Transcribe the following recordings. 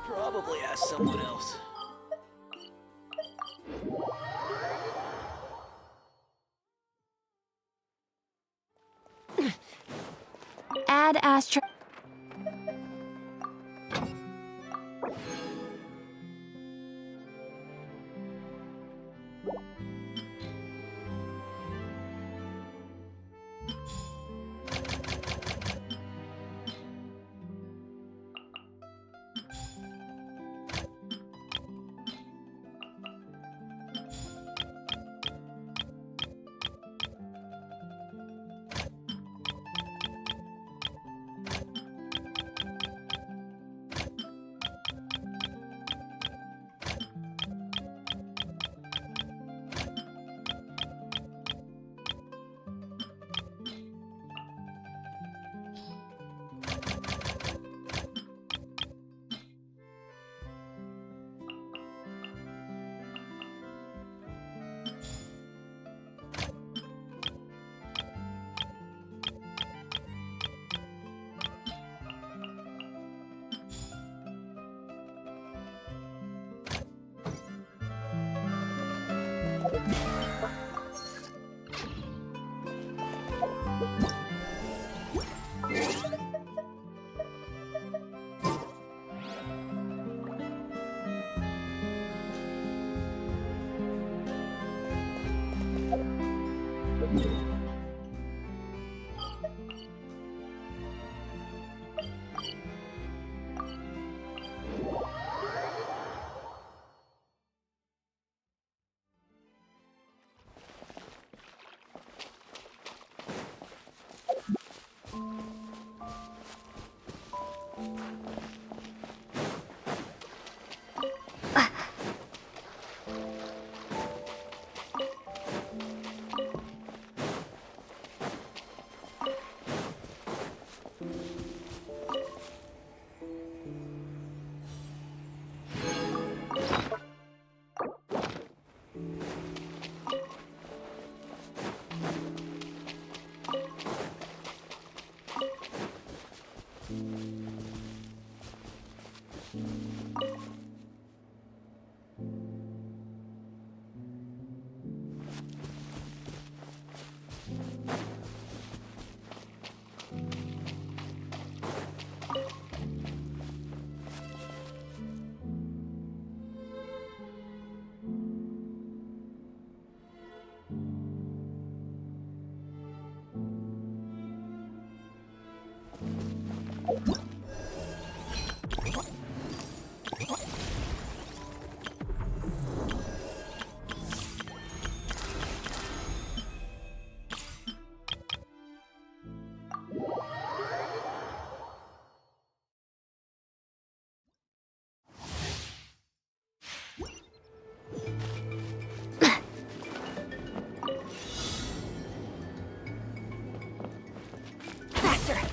Probably ask someone else. Add Astro.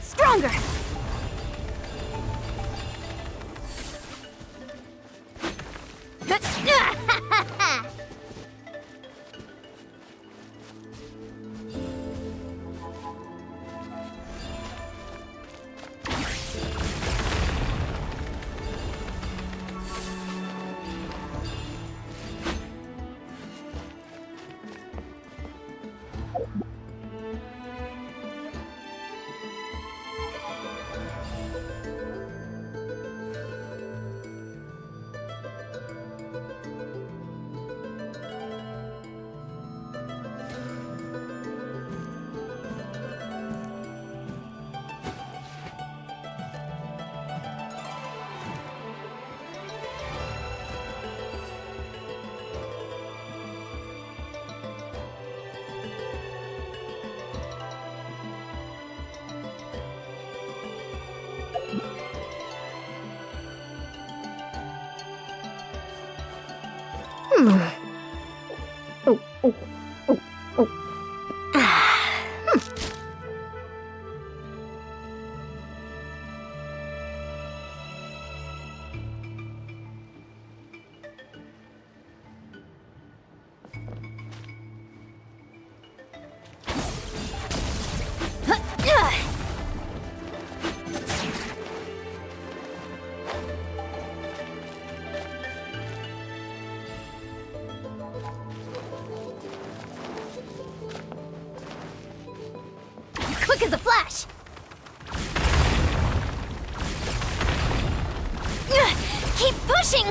Stronger! quick as a flash. Keep pushing!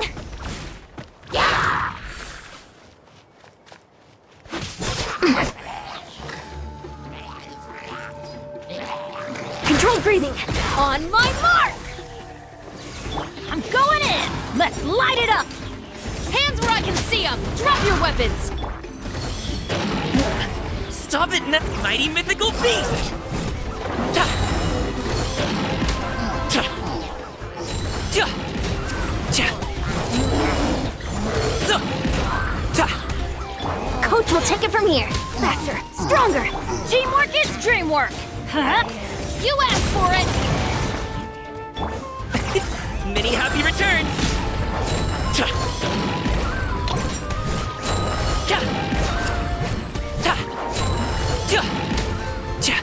Controlled breathing. On my mark! I'm going in! Let's light it up! Hands where I can see them! Drop your weapons! Stop it, mighty mythical beast! Ta! Ta! Ta! Ta! Zo! Ta! Coach will take it from here. Faster, stronger. Teamwork is dreamwork. Huh? You asked for it. Many happy returns! Ta! Ta! Ta! Ta! Ta!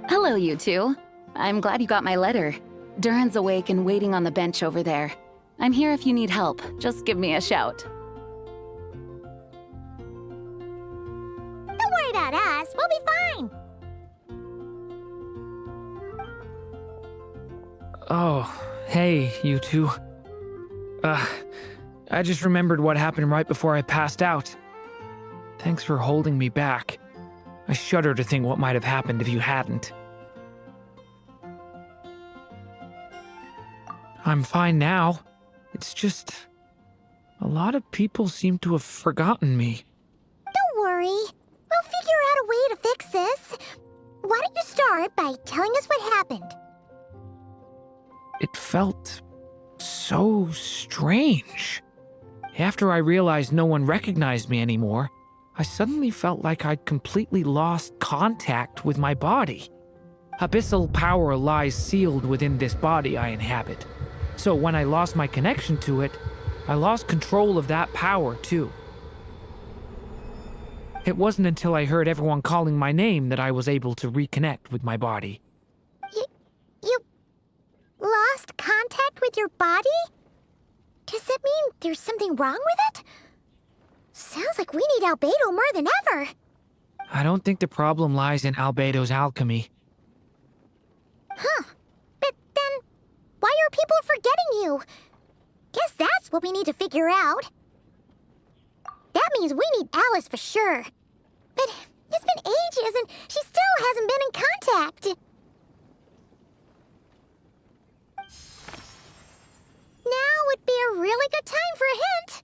Hello, you two. I'm glad you got my letter. Duran's awake and waiting on the bench over there. I'm here if you need help. Just give me a shout. Don't worry about us. We'll be fine. Oh, hey, you two. I just remembered what happened right before I passed out. Thanks for holding me back. I shudder to think what might have happened if you hadn't. I'm fine now. It's just... a lot of people seem to have forgotten me. Don't worry. We'll figure out a way to fix this. Why don't you start by telling us what happened? It felt so strange. After I realized no one recognized me anymore, I suddenly felt like I'd completely lost contact with my body. Abyssal power lies sealed within this body I inhabit. So when I lost my connection to it, I lost control of that power too. It wasn't until I heard everyone calling my name that I was able to reconnect with my body. You lost contact with your body? Does that mean there's something wrong with it? Sounds like we need Albedo more than ever. I don't think the problem lies in Albedo's alchemy. Huh. But then, why are people forgetting you? Guess that's what we need to figure out. That means we need Alice for sure. But it's been ages and she still hasn't been in contact. Now would be a really good time for a hint.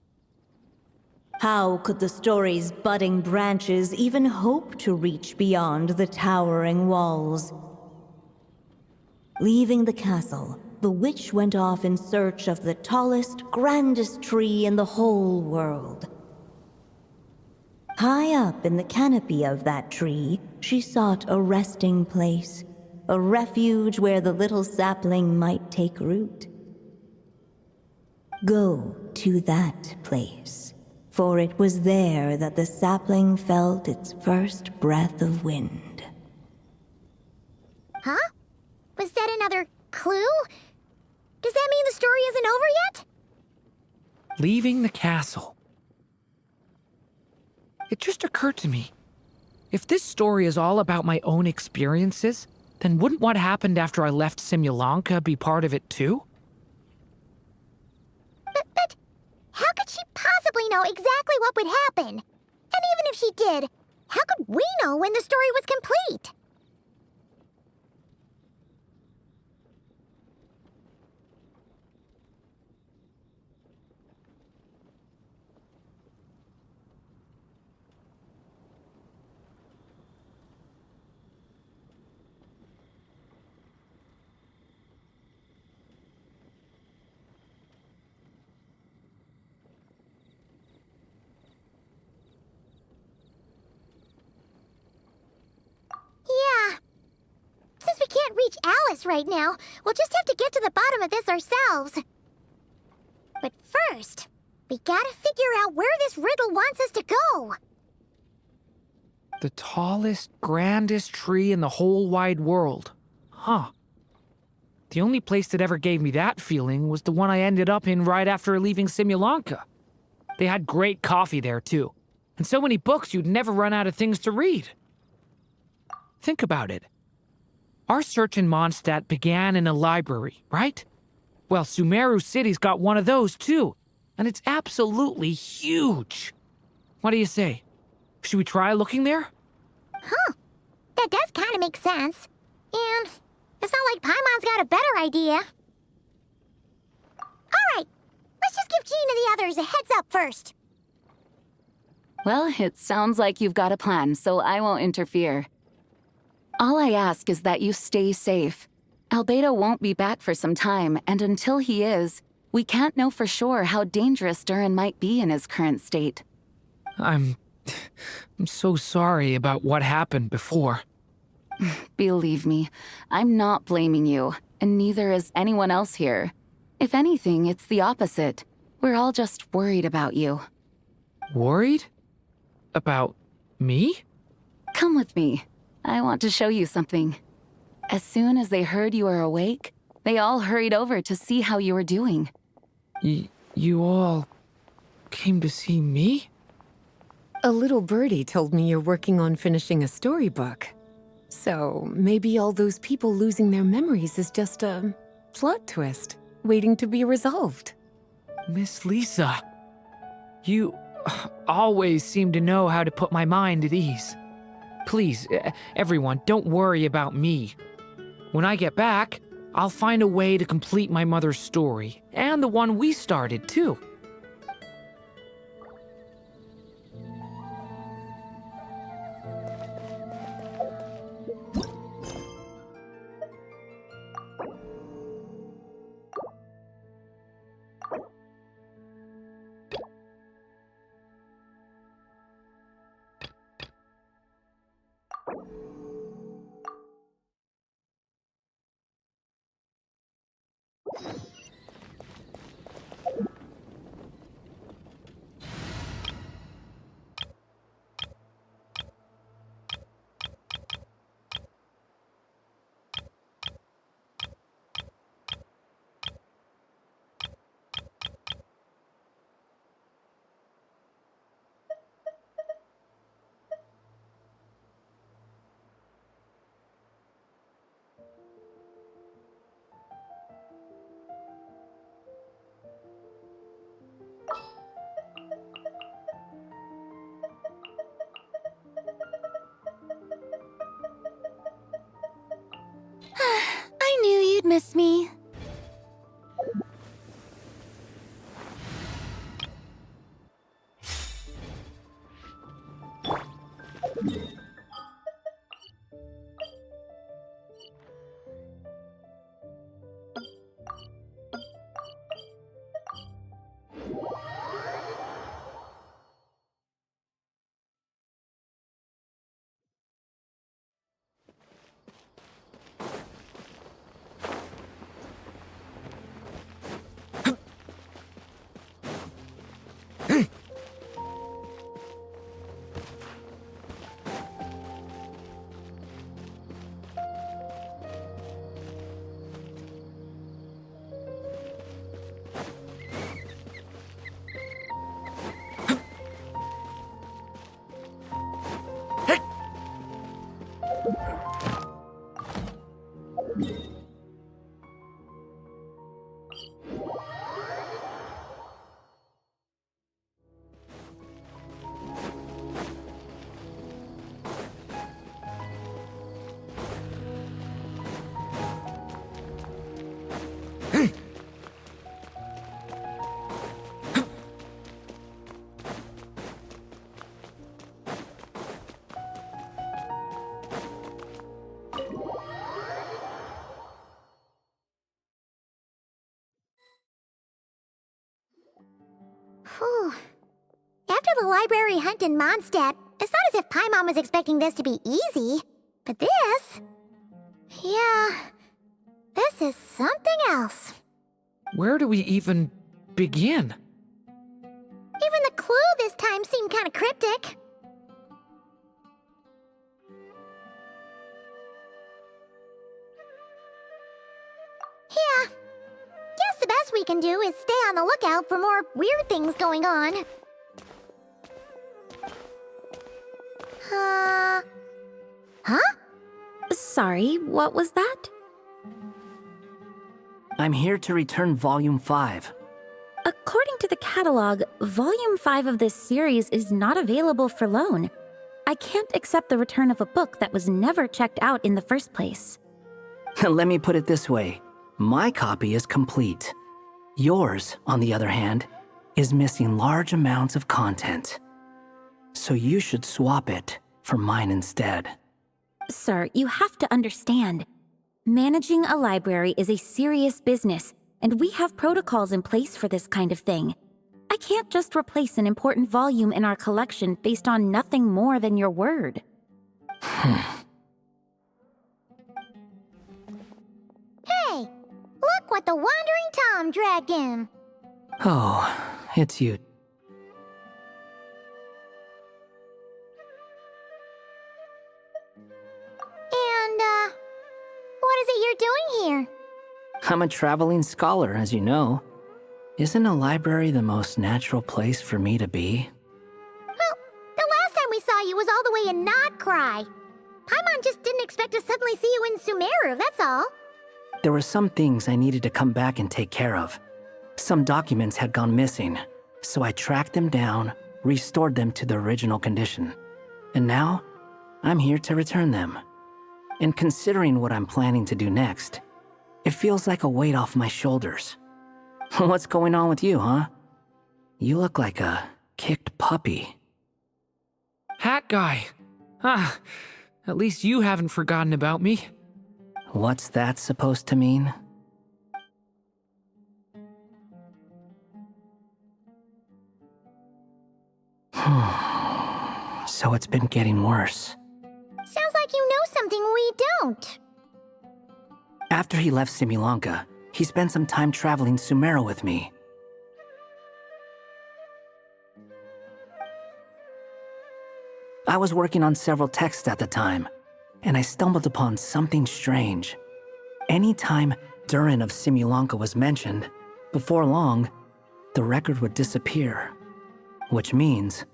How could the story's budding branches even hope to reach beyond the towering walls? Leaving the castle, the witch went off in search of the tallest, grandest tree in the whole world. High up in the canopy of that tree, she sought a resting place, a refuge where the little sapling might take root. Go to that place, for it was there that the sapling felt its first breath of wind. Huh? Was that another clue? Does that mean the story isn't over yet? Leaving the castle. It just occurred to me. If this story is all about my own experiences, then wouldn't what happened after I left Simulanka be part of it too? But how could she possibly know exactly what would happen? And even if she did, how could we know when the story was complete? Yeah. Since we can't reach Alice right now, we'll just have to get to the bottom of this ourselves. But first, we gotta figure out where this riddle wants us to go. The tallest, grandest tree in the whole wide world. Huh. The only place that ever gave me that feeling was the one I ended up in right after leaving Simulanka. They had great coffee there, too. And so many books you'd never run out of things to read. Think about it. Our search in Mondstadt began in a library, right? Well, Sumeru City's got one of those, too. And it's absolutely huge. What do you say? Should we try looking there? Huh. That does kind of make sense. And it's not like Paimon's got a better idea. Alright, let's just give Jean and the others a heads up first. Well, it sounds like you've got a plan, so I won't interfere. All I ask is that you stay safe. Albedo won't be back for some time, and until he is, we can't know for sure how dangerous Duran might be in his current state. I'm so sorry about what happened before. Believe me, I'm not blaming you, and neither is anyone else here. If anything, it's the opposite. We're all just worried about you. Worried? About me? Come with me. I want to show you something. As soon as they heard you were awake, they all hurried over to see how you were doing. You all came to see me? A little birdie told me you're working on finishing a storybook. So maybe all those people losing their memories is just a plot twist waiting to be resolved. Miss Lisa, you always seem to know how to put my mind at ease. Please, everyone, don't worry about me. When I get back, I'll find a way to complete my mother's story, and the one we started, too. I knew you'd miss me. Whew. After the library hunt in Mondstadt, it's not as if Paimon was expecting this to be easy. But this... Yeah... This is something else. Where do we even begin? Even the clue this time seemed kind of cryptic. Yeah. Guess the best we can do is stay on the lookout for more weird things going on. Huh? Sorry, what was that? I'm here to return Volume 5. According to the catalog, Volume 5 of this series is not available for loan. I can't accept the return of a book that was never checked out in the first place. Let me put it this way. My copy is complete. Yours, on the other hand, is missing large amounts of content. So you should swap it for mine instead. Sir, you have to understand. Managing a library is a serious business, and we have protocols in place for this kind of thing. I can't just replace an important volume in our collection based on nothing more than your word. Hey! Look what the Wandering Tom dragged in! Oh, it's you. And, what is it you're doing here? I'm a traveling scholar, as you know. Isn't a library the most natural place for me to be? Well, the last time we saw you was all the way in Nodcry. Paimon just didn't expect to suddenly see you in Sumeru, that's all. There were some things I needed to come back and take care of. Some documents had gone missing, so I tracked them down, restored them to their original condition. And now, I'm here to return them. And considering what I'm planning to do next, it feels like a weight off my shoulders. What's going on with you, huh? You look like a kicked puppy. Hat guy. Ah, at least you haven't forgotten about me. What's that supposed to mean? So it's been getting worse. Sounds like you know something we don't. After he left Simulanka, he spent some time traveling Sumeru with me. I was working on several texts at the time, and I stumbled upon something strange. Anytime Durin of Simulanka was mentioned, before long, the record would disappear. Which means,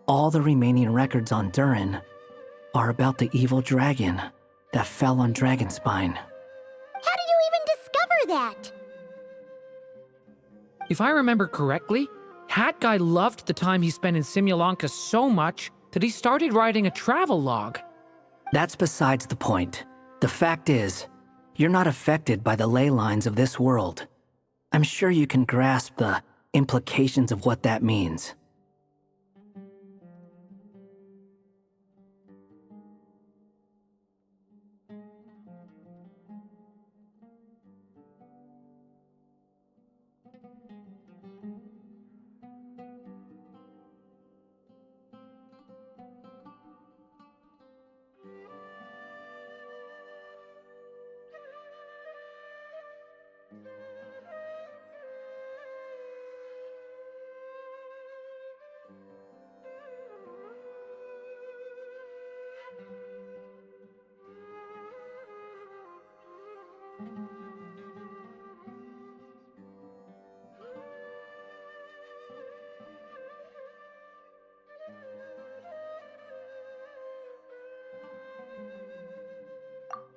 all the remaining records on Durin are about the evil dragon that fell on Dragonspine. How did you even discover that? If I remember correctly, Hat Guy loved the time he spent in Simulanka so much that he started writing a travel log. That's besides the point. The fact is, you're not affected by the ley lines of this world. I'm sure you can grasp the implications of what that means.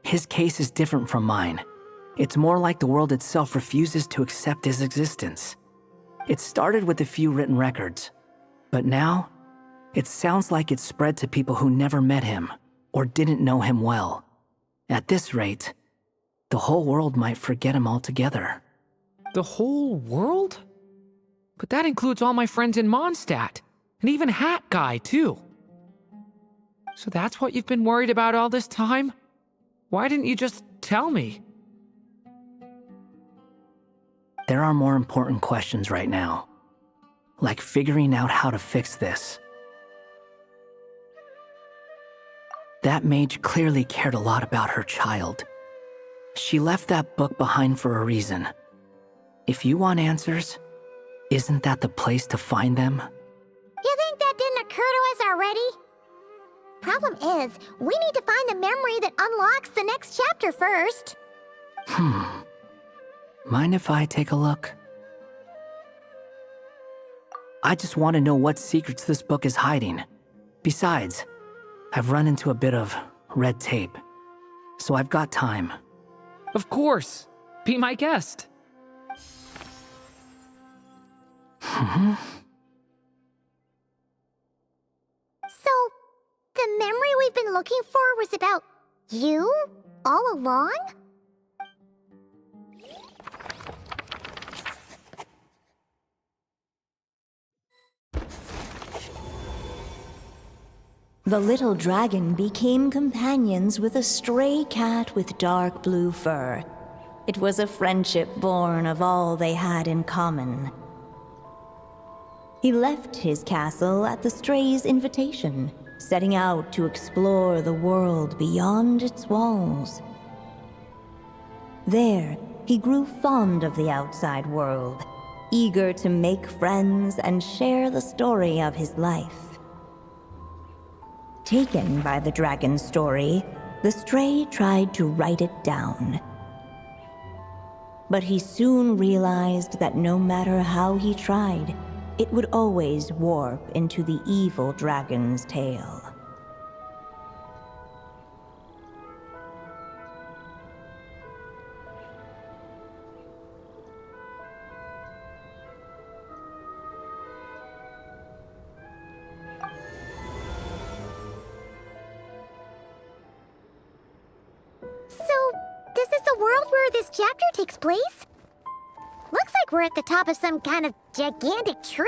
His case is different from mine. It's more like the world itself refuses to accept his existence. It started with a few written records, but now, it sounds like it's spread to people who never met him or didn't know him well. At this rate, the whole world might forget him altogether. The whole world? But that includes all my friends in Mondstadt, and even Hat Guy, too. So that's what you've been worried about all this time? Why didn't you just tell me? There are more important questions right now. like figuring out how to fix this. That mage clearly cared a lot about her child. She left that book behind for a reason. If you want answers, isn't that the place to find them? You think that didn't occur to us already? Problem is, we need to find the memory that unlocks the next chapter first. Mind if I take a look? I just want to know what secrets this book is hiding. Besides, I've run into a bit of red tape, so I've got time. Of course. Be my guest. So, the memory we've been looking for was about you all along? The little dragon became companions with a stray cat with dark blue fur. It was a friendship born of all they had in common. He left his castle at the stray's invitation, setting out to explore the world beyond its walls. There, he grew fond of the outside world, eager to make friends and share the story of his life. Taken by the dragon's story, the stray tried to write it down. But he soon realized that no matter how he tried, it would always warp into the evil dragon's tale. So, this is the world where this chapter takes place? Looks like we're at the top of some kind of gigantic tree.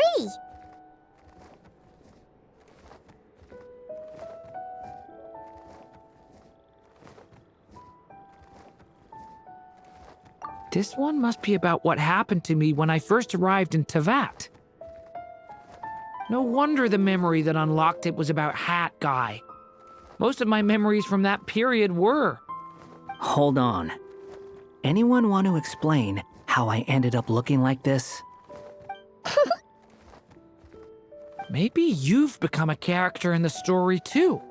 This one must be about what happened to me when I first arrived in Tevat. No wonder the memory that unlocked it was about Hat Guy. Most of my memories from that period were. Hold on. Anyone want to explain how I ended up looking like this? Maybe you've become a character in the story too.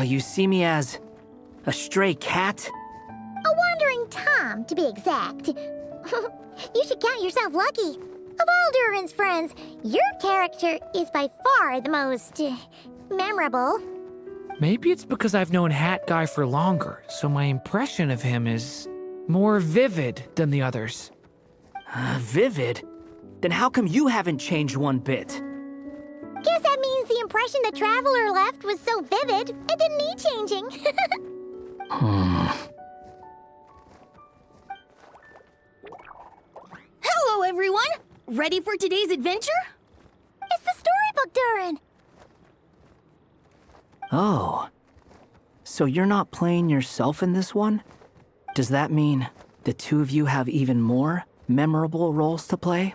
You see me as a stray cat? A wandering Tom, to be exact. You should count yourself lucky. Of all Durin's friends, your character is by far the most memorable. Maybe it's because I've known Hat Guy for longer, so my impression of him is more vivid than the others. Vivid? Then how come you haven't changed one bit? Guess that means the impression the Traveler left was so vivid, it didn't need changing. Hello, everyone! Ready for today's adventure? It's the storybook, Durin. Oh. So you're not playing yourself in this one? Does that mean the two of you have even more memorable roles to play?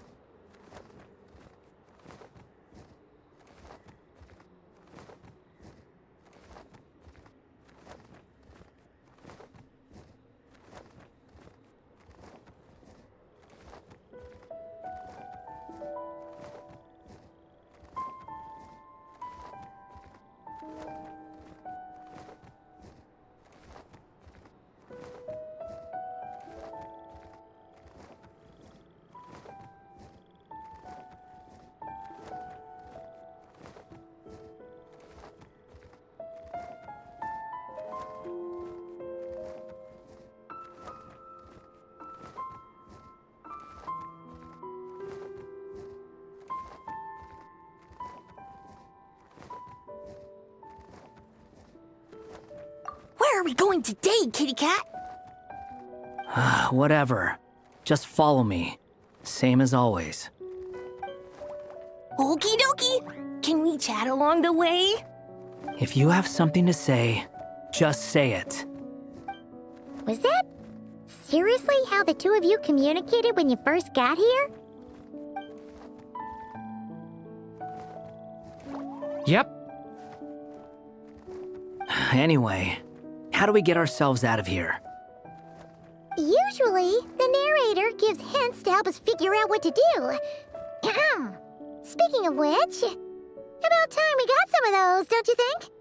Where are we going today, kitty cat? Whatever. Just follow me. Same as always. Okie dokie. Can we chat along the way? If you have something to say, just say it. Was that seriously how the two of you communicated when you first got here? Yep. Anyway, how do we get ourselves out of here? Usually, the narrator gives hints to help us figure out what to do. Speaking of which, about time we got some of those, don't you think?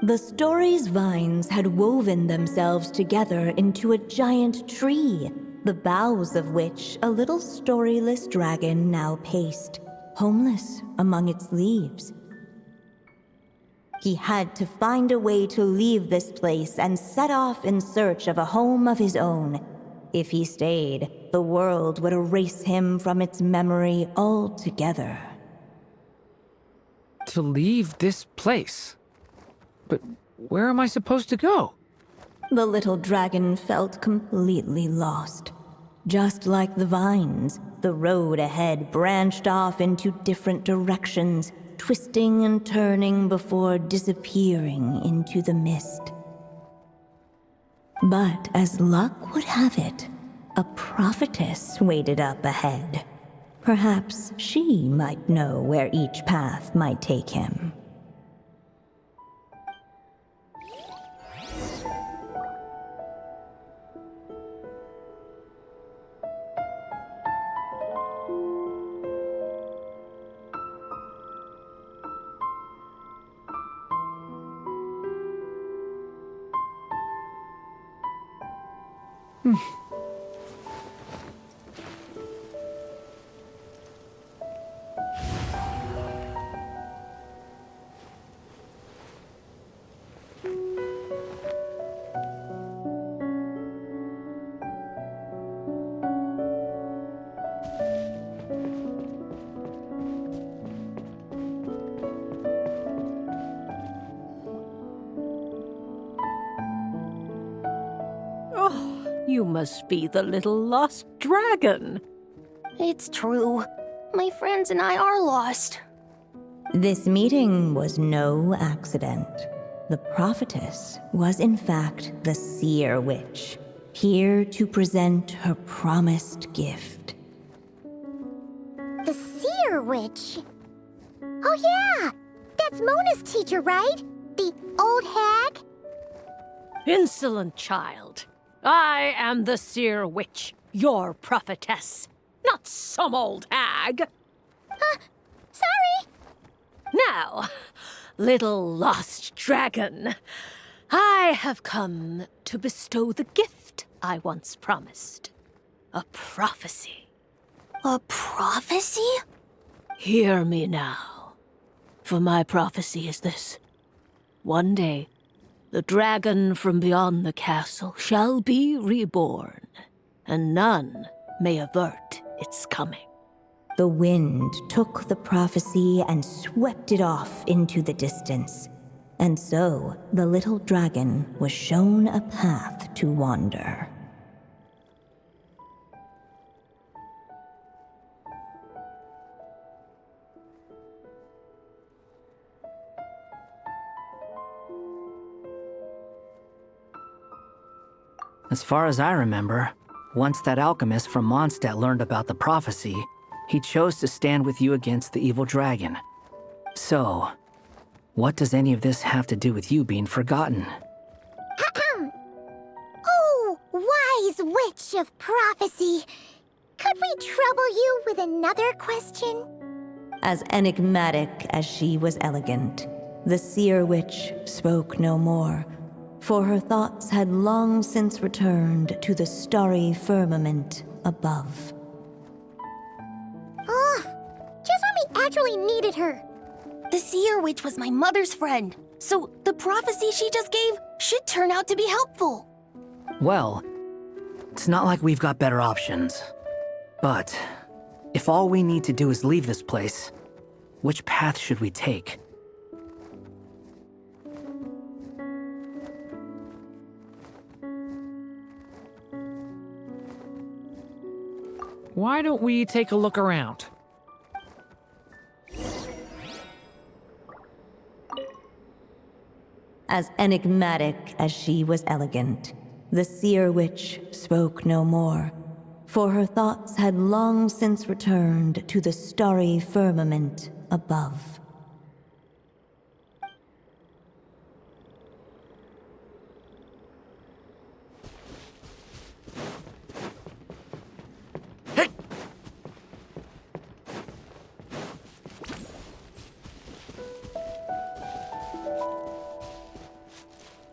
The story's vines had woven themselves together into a giant tree, the boughs of which a little storyless dragon now paced, homeless among its leaves. He had to find a way to leave this place and set off in search of a home of his own. If he stayed, the world would erase him from its memory altogether. To leave this place. But where am I supposed to go? The little dragon felt completely lost. Just like the vines, the road ahead branched off into different directions, twisting and turning before disappearing into the mist. But as luck would have it, a prophetess waited up ahead. Perhaps she might know where each path might take him. You must be the little lost dragon. It's true. My friends and I are lost. This meeting was no accident. The prophetess was in fact the seer witch, here to present her promised gift. The seer witch? Oh yeah! That's Mona's teacher, right? The old hag? Insolent child. I am the seer witch, your prophetess, not some old hag. Sorry! Now, little lost dragon, I have come to bestow the gift I once promised. A prophecy. A prophecy? Hear me now, for my prophecy is this. One day, the dragon from beyond the castle shall be reborn, and none may avert its coming. The wind took the prophecy and swept it off into the distance. And so, the little dragon was shown a path to wander. As far as I remember, once that alchemist from Mondstadt learned about the prophecy, he chose to stand with you against the evil dragon. So, what does any of this have to do with you being forgotten? Oh, wise witch of prophecy! Could we trouble you with another question? As enigmatic as she was elegant, the seer witch spoke no more, for her thoughts had long since returned to the starry firmament above. Just when we actually needed her. The seer witch was my mother's friend, so the prophecy she just gave should turn out to be helpful. Well, it's not like we've got better options. But, if all we need to do is leave this place, which path should we take? Why don't we take a look around? As enigmatic as she was elegant, the seer witch spoke no more, for her thoughts had long since returned to the starry firmament above. Hey!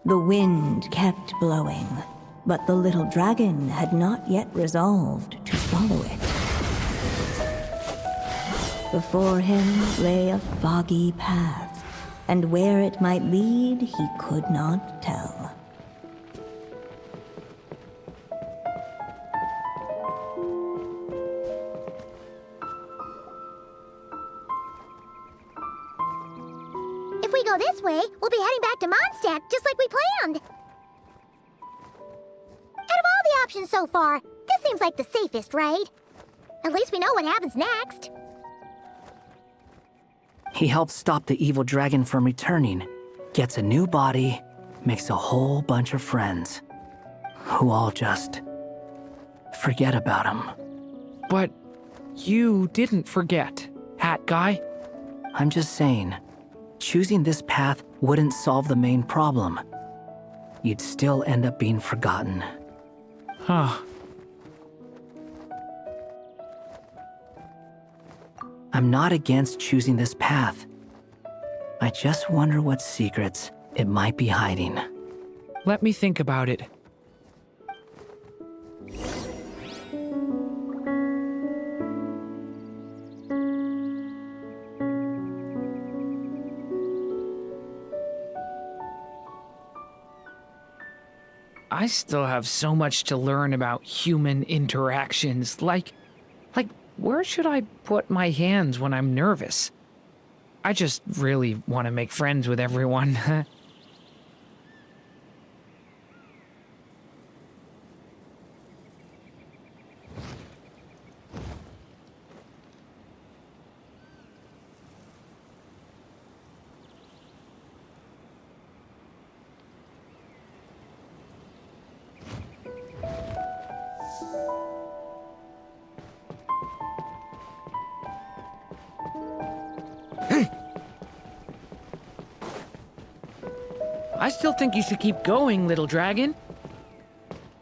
The wind kept blowing, but the little dragon had not yet resolved to follow it. Before him lay a foggy path, and where it might lead he could not tell. If we go this way, we'll be heading back to Mondstadt, just like we planned. Out of all the options so far, this seems like the safest, right? At least we know what happens next. He helps stop the evil dragon from returning, gets a new body, makes a whole bunch of friends, who all just forget about him. But you didn't forget, Hat Guy. I'm just saying, choosing this path wouldn't solve the main problem. You'd still end up being forgotten. Huh. I'm not against choosing this path. I just wonder what secrets it might be hiding. Let me think about it. I still have so much to learn about human interactions, like where should I put my hands when I'm nervous? I just really want to make friends with everyone. I still think you should keep going, little dragon.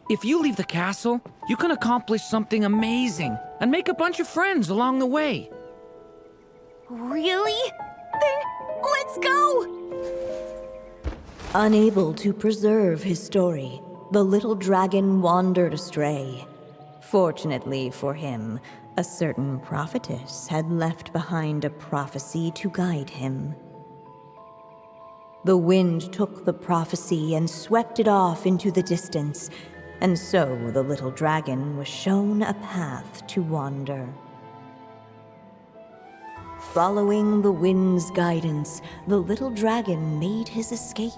If you leave the castle, you can accomplish something amazing and make a bunch of friends along the way. Really? Then let's go! Unable to preserve his story, the little dragon wandered astray. Fortunately for him, a certain prophetess had left behind a prophecy to guide him. The wind took the prophecy and swept it off into the distance, and so the little dragon was shown a path to wander. Following the wind's guidance, the little dragon made his escape.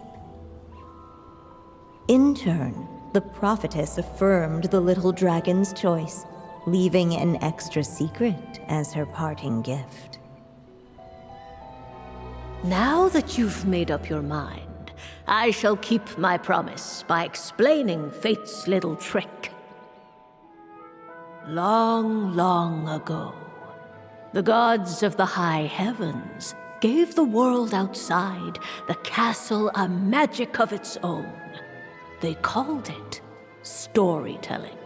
In turn, the prophetess affirmed the little dragon's choice, leaving an extra secret as her parting gift. Now that you've made up your mind, I shall keep my promise by explaining fate's little trick. Long, long ago, the gods of the high heavens gave the world outside the castle a magic of its own. They called it storytelling.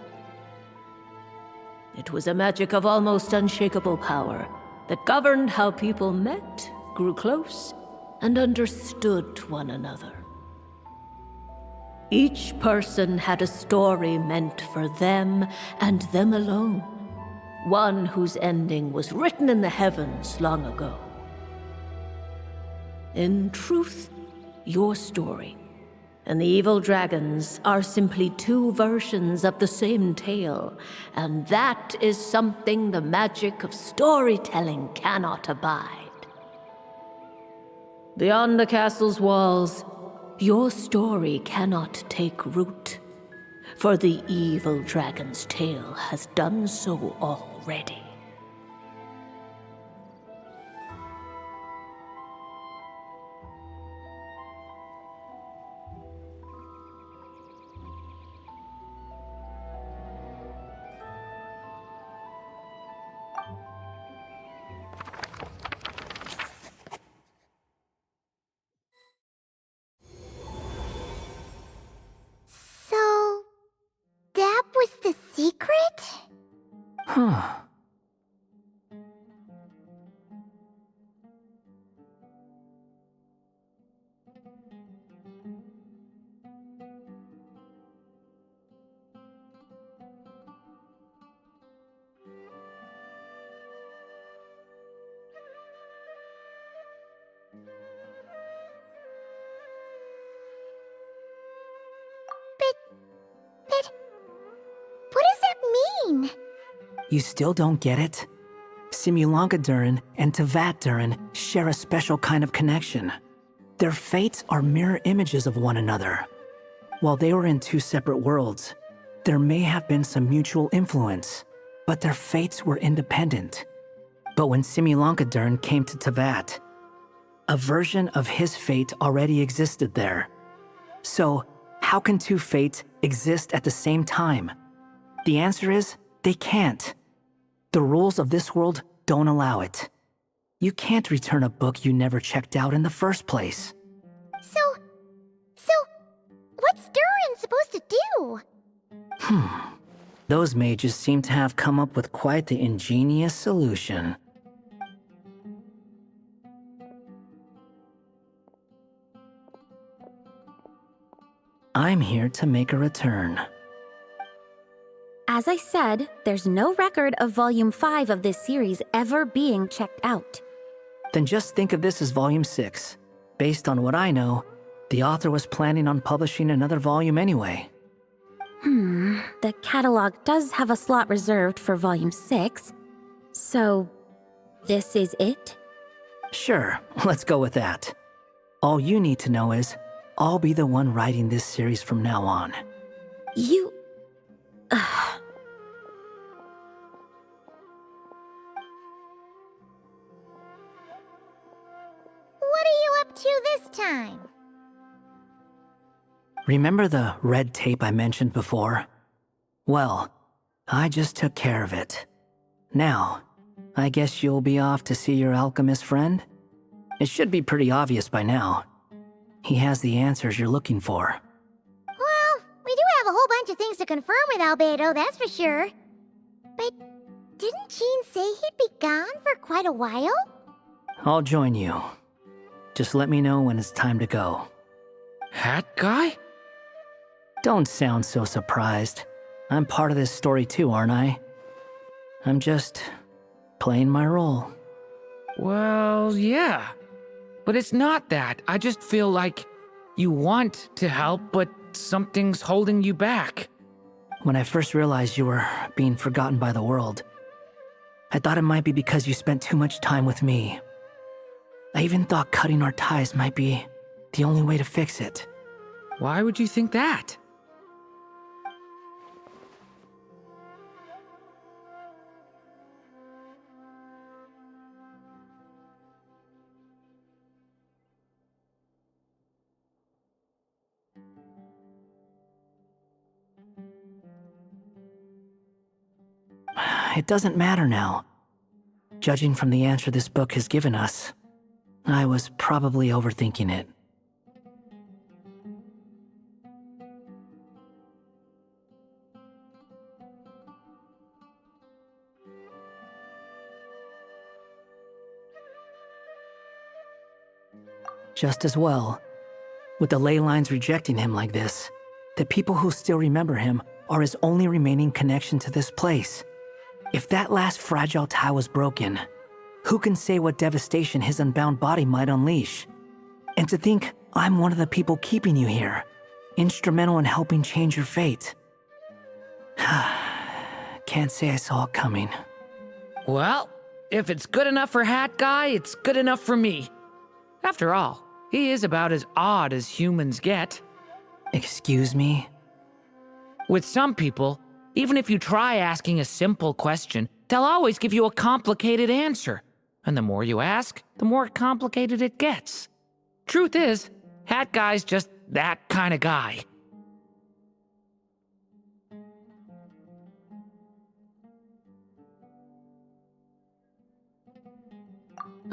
It was a magic of almost unshakable power that governed how people met, grew close, and understood one another. Each person had a story meant for them and them alone, one whose ending was written in the heavens long ago. In truth, your story and the evil dragons are simply two versions of the same tale, and that is something the magic of storytelling cannot abide. Beyond the castle's walls, your story cannot take root. for the evil dragon's tail has done so already. So, that was the secret? Huh. But what does that mean? You still don't get it? Simulangadurin and Tavaturin share a special kind of connection. Their fates are mirror images of one another. While they were in two separate worlds, there may have been some mutual influence, but their fates were independent. But when Simulangadurin came to Tavat, a version of his fate already existed there. So, how can two fates exist at the same time? The answer is, they can't. The rules of this world don't allow it. You can't return a book you never checked out in the first place. So, what's Durin supposed to do? Those mages seem to have come up with quite the ingenious solution. I'm here to make a return. As I said, there's no record of Volume 5 of this series ever being checked out. Then just think of this as Volume 6. Based on what I know, the author was planning on publishing another volume anyway. The catalog does have a slot reserved for Volume 6. So, this is it? Sure, let's go with that. All you need to know is, I'll be the one writing this series from now on. You... What are you up to this time? Remember the red tape I mentioned before? Well, I just took care of it. Now, I guess you'll be off to see your alchemist friend? It should be pretty obvious by now. He has the answers you're looking for. Well, we do have a whole bunch of things to confirm with Albedo, that's for sure. But didn't Jean say he'd be gone for quite a while? I'll join you. Just let me know when it's time to go. Hat guy? Don't sound so surprised. I'm part of this story too, aren't I? I'm just playing my role. Well, yeah. But it's not that. I just feel like you want to help, but something's holding you back. When I first realized you were being forgotten by the world, I thought it might be because you spent too much time with me. I even thought cutting our ties might be the only way to fix it. Why would you think that? It doesn't matter now. Judging from the answer this book has given us, I was probably overthinking it. Just as well. With the ley lines rejecting him like this, the people who still remember him are his only remaining connection to this place. If that last fragile tie was broken, who can say what devastation his unbound body might unleash? And to think I'm one of the people keeping you here, instrumental in helping change your fate. Can't say I saw it coming. Well, if it's good enough for Hat Guy, it's good enough for me. After all, he is about as odd as humans get. Excuse me? With some people, even if you try asking a simple question, they'll always give you a complicated answer. And the more you ask, the more complicated it gets. Truth is, that guy's just that kind of guy.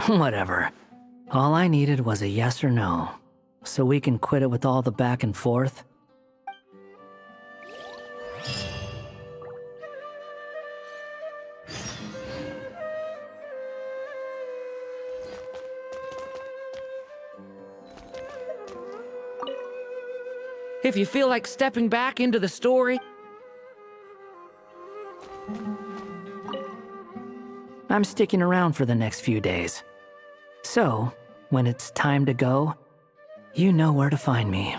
Whatever. All I needed was a yes or no, so we can quit it with all the back and forth. If you feel like stepping back into the story, I'm sticking around for the next few days. So, when it's time to go, you know where to find me.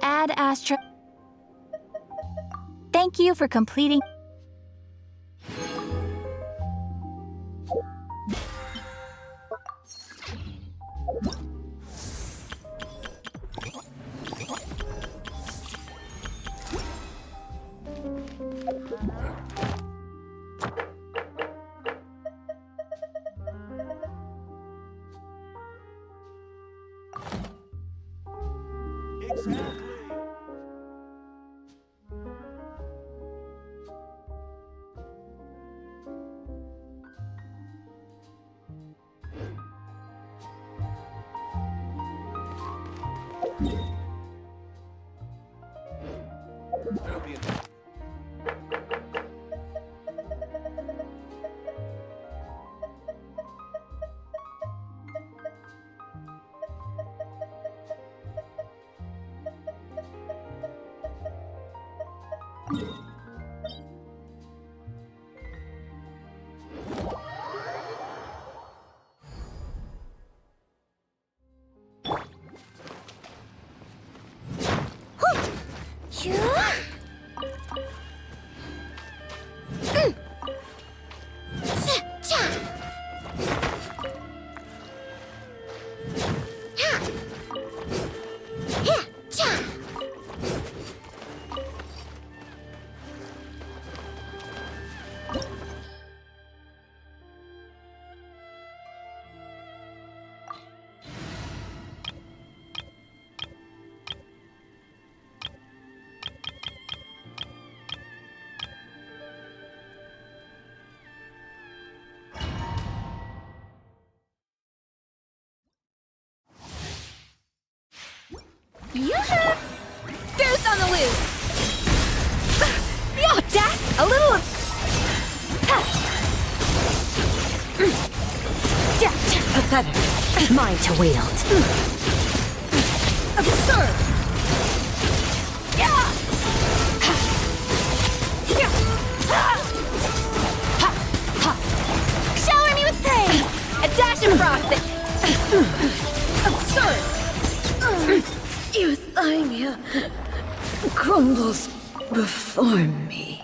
Ad Astra. Thank you for completing. Yoo-hoo! Deuce on the loose! Yo, that's a little... Pathetic. Mine to wield. Absurd! fear crumbles before me.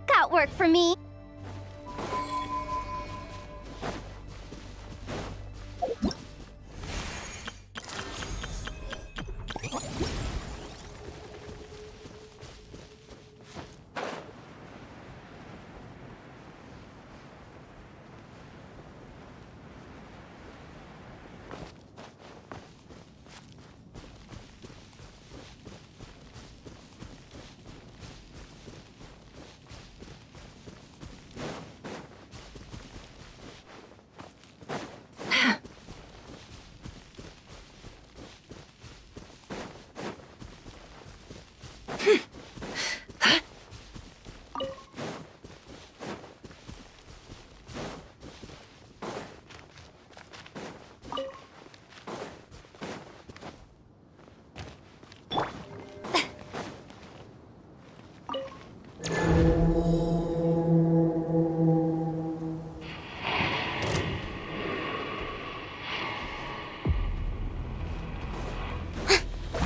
Got work for me.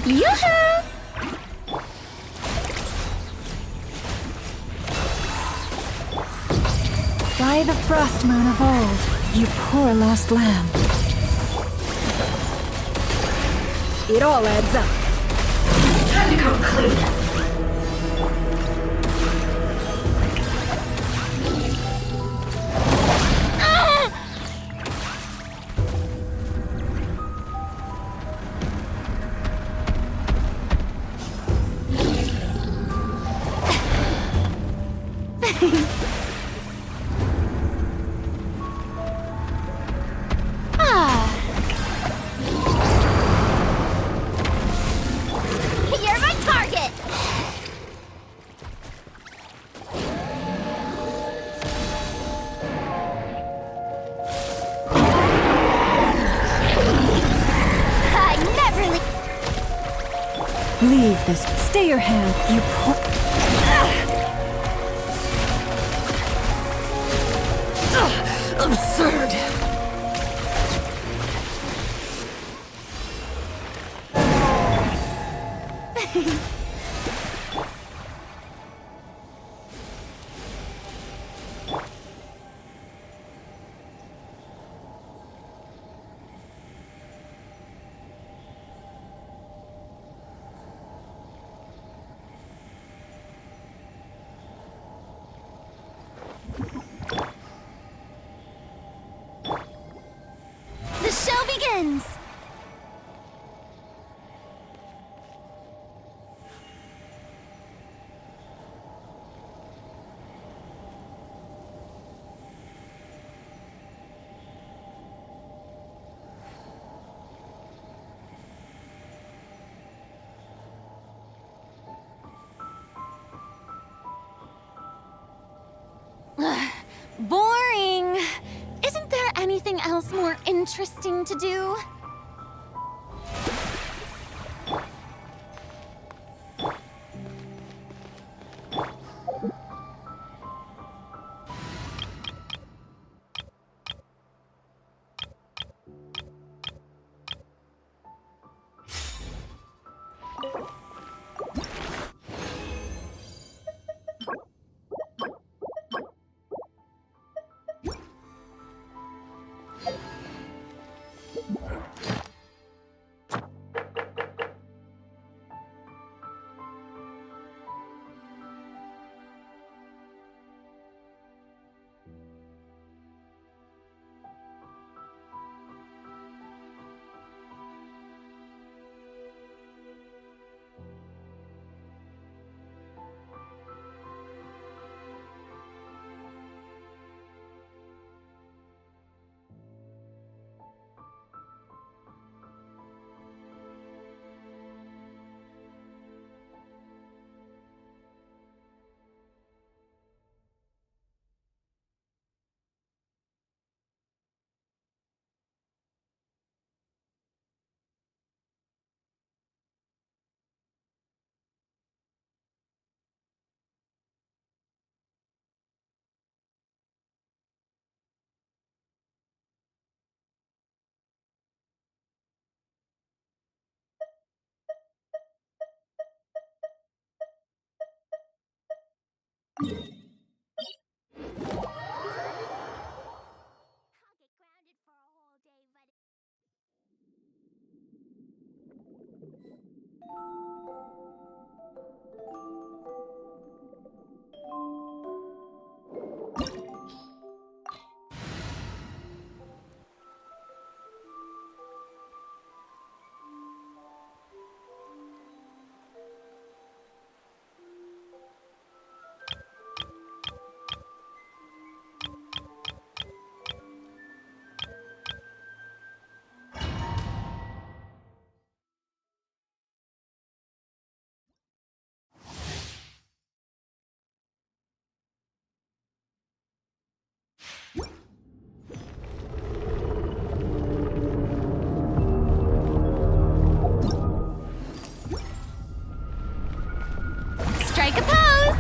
Yoo-hoo! By the frost moon of old, you poor lost lamb. It all adds up. Time to come clean. You're my target! I never Leave this. Stay your hand, you poor... Absurd. The show begins! Boring! Isn't there anything else more interesting to do? Strike a pose!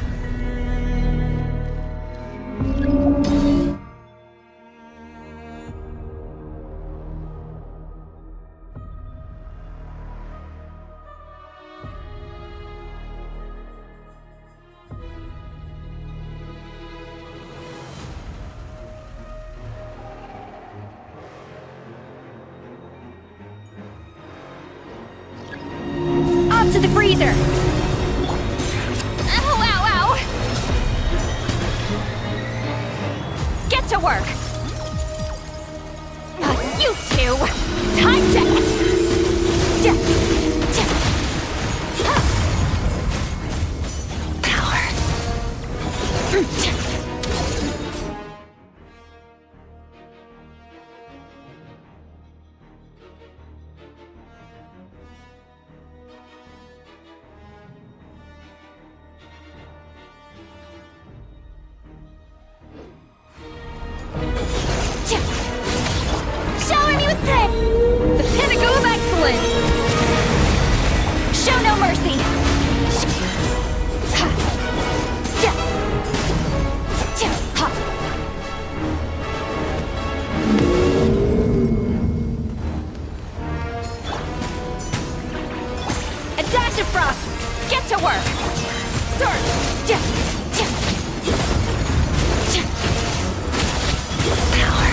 Up to the freezer! Ow, ow, ow! Get to work! You two! Time to... Power. Shower me with praise! The pinnacle of excellence! Show no mercy! A dash of frost! Get to work! Sword! Power!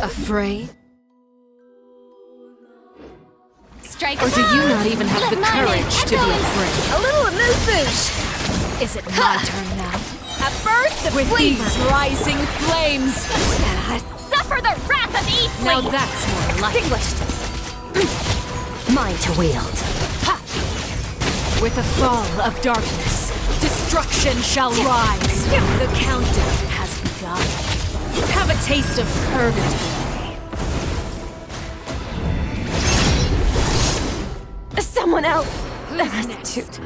Afraid? Strike Or do you not even have the courage to be afraid? A little amuse-bouche! Is it my turn now? At first, the With flavor. these rising flames! Suffer the wrath of Eastleigh! Now that's more like it. Extinguished! Mine to wield. With the fall of darkness, destruction shall rise. The countdown has begun. Have a taste of purgatory. Someone else! Who's next?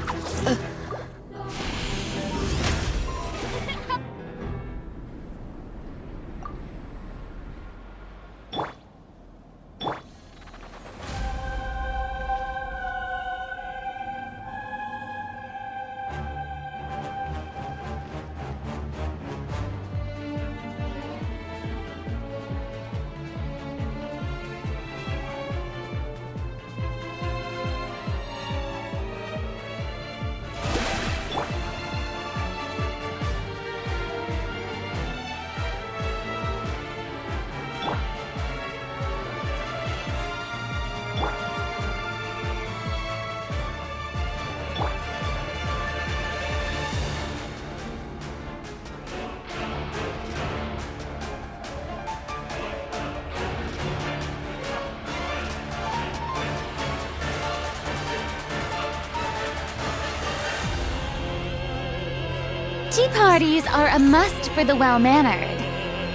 Tea parties are a must for the well-mannered.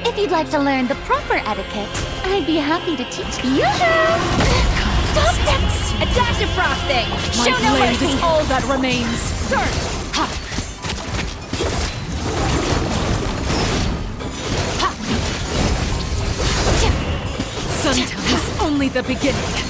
If you'd like to learn the proper etiquette, I'd be happy to teach you. Stop that! A dash of frosting! My Show no blade mercy! is all that remains. Suntown is only the beginning.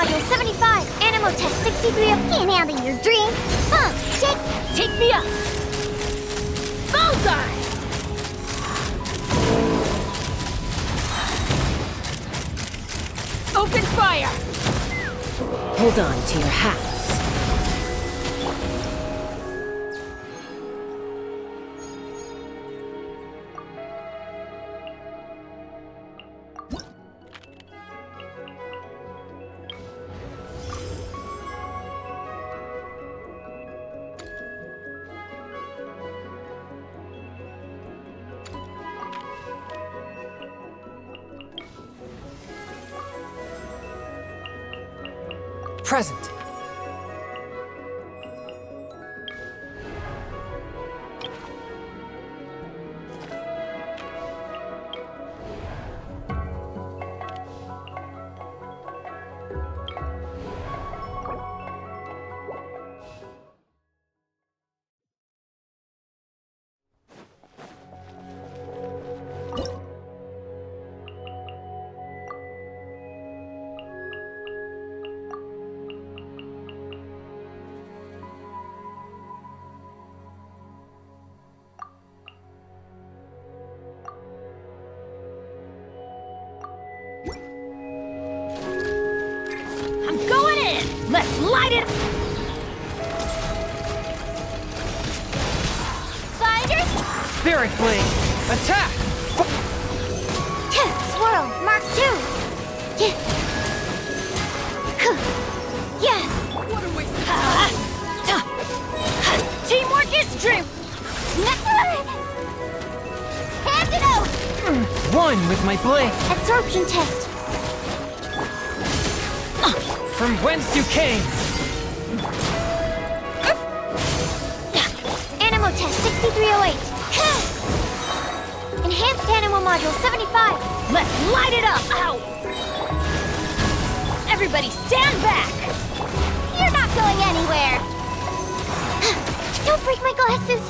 Module 75. Animo Test 63 up. Can't handle your dream. Huh, Take me up! Bullseye! Open fire! Hold on to your hats. Present. Let's light it! Fighters! Spirit Blade! Attack! Swirl, Mark 2. Yeah. What a waste of time! Teamwork is dream! Hand it out! One with my blade! Absorption test. From whence you came! Animo Test 6308. Enhanced Animo Module 75. Let's light it up! Ow! Everybody stand back! You're not going anywhere. Don't break my glasses.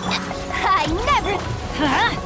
I never... Huh?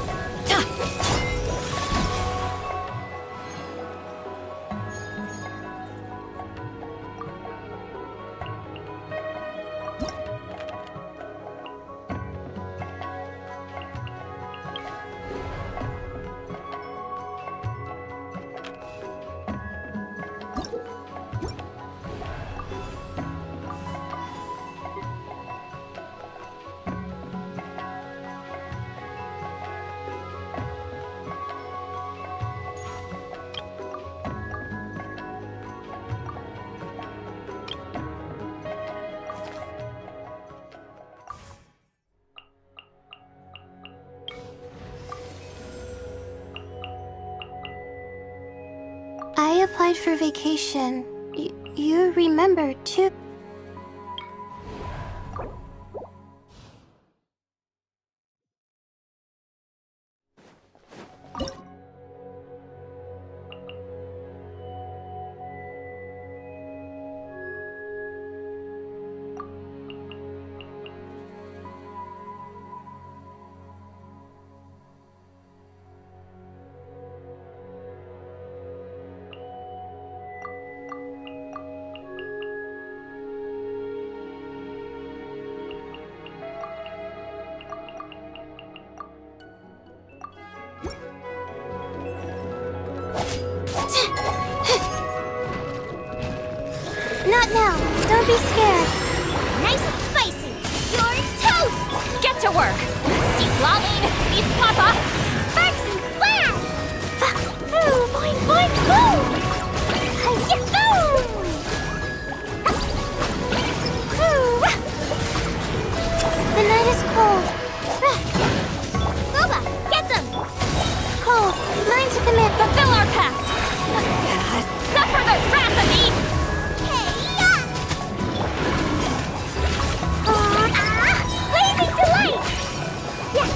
I applied for vacation. You remember, too. Not now. Don't be scared. Nice and spicy. You're toast. Get to work! See Lolling, beef papa, sparks and flash. Ooh, boing, boing, boom. The night is cold. Boba, get them. Cold. Mine to commit. Fulfill our pact! Suffer the wrath of me! Blazing delight! Yeah!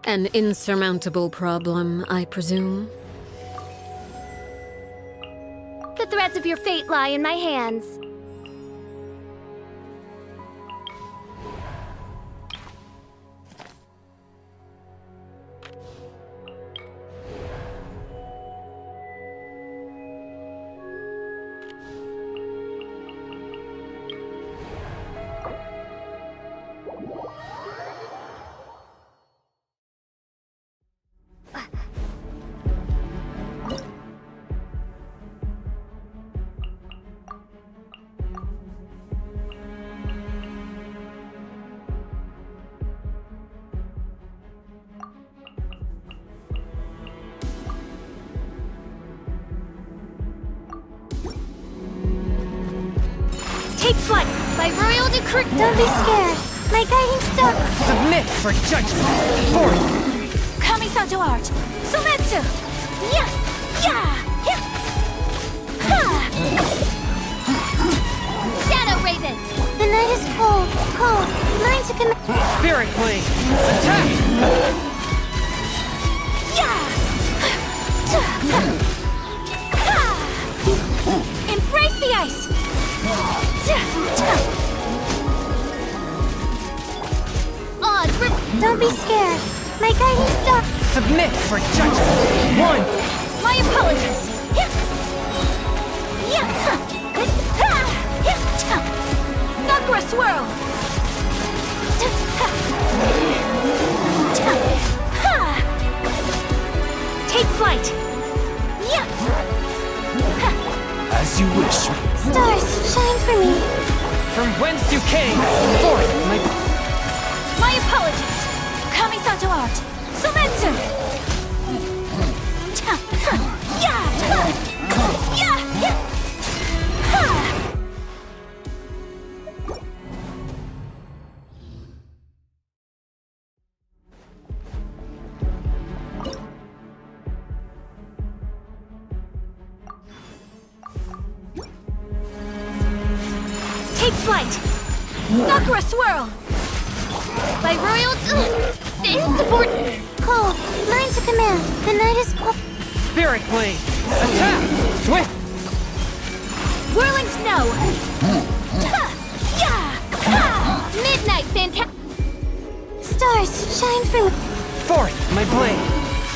An insurmountable problem, I presume? The threads of your fate lie in my hands. Take flight! By royal decree! Don't be scared. My guiding star. Submit for judgment. Forth. Kamisato art! Sumetsu! Yeah! Yeah! Yeah! Ha! Shadow Raven. The night is cold. Cold. Mine to command. Spirit Blade. Attack. Yeah! Embrace the ice! Don't be scared. My guiding star. Submit for judgment. One. My apologies! Sakura Swirl! Take flight! As you wish. Stars, shine for me. From whence you came. Forth, My apologies! Kamisato art! Sumetsu! Take flight! Sakura Swirl! By royal... insubordinate. Cold. Mine to command. The night is cold. Spirit Blade. Attack. Swift. Whirling Snow! Midnight fantastic. Stars, shine for me. Forth, my blade.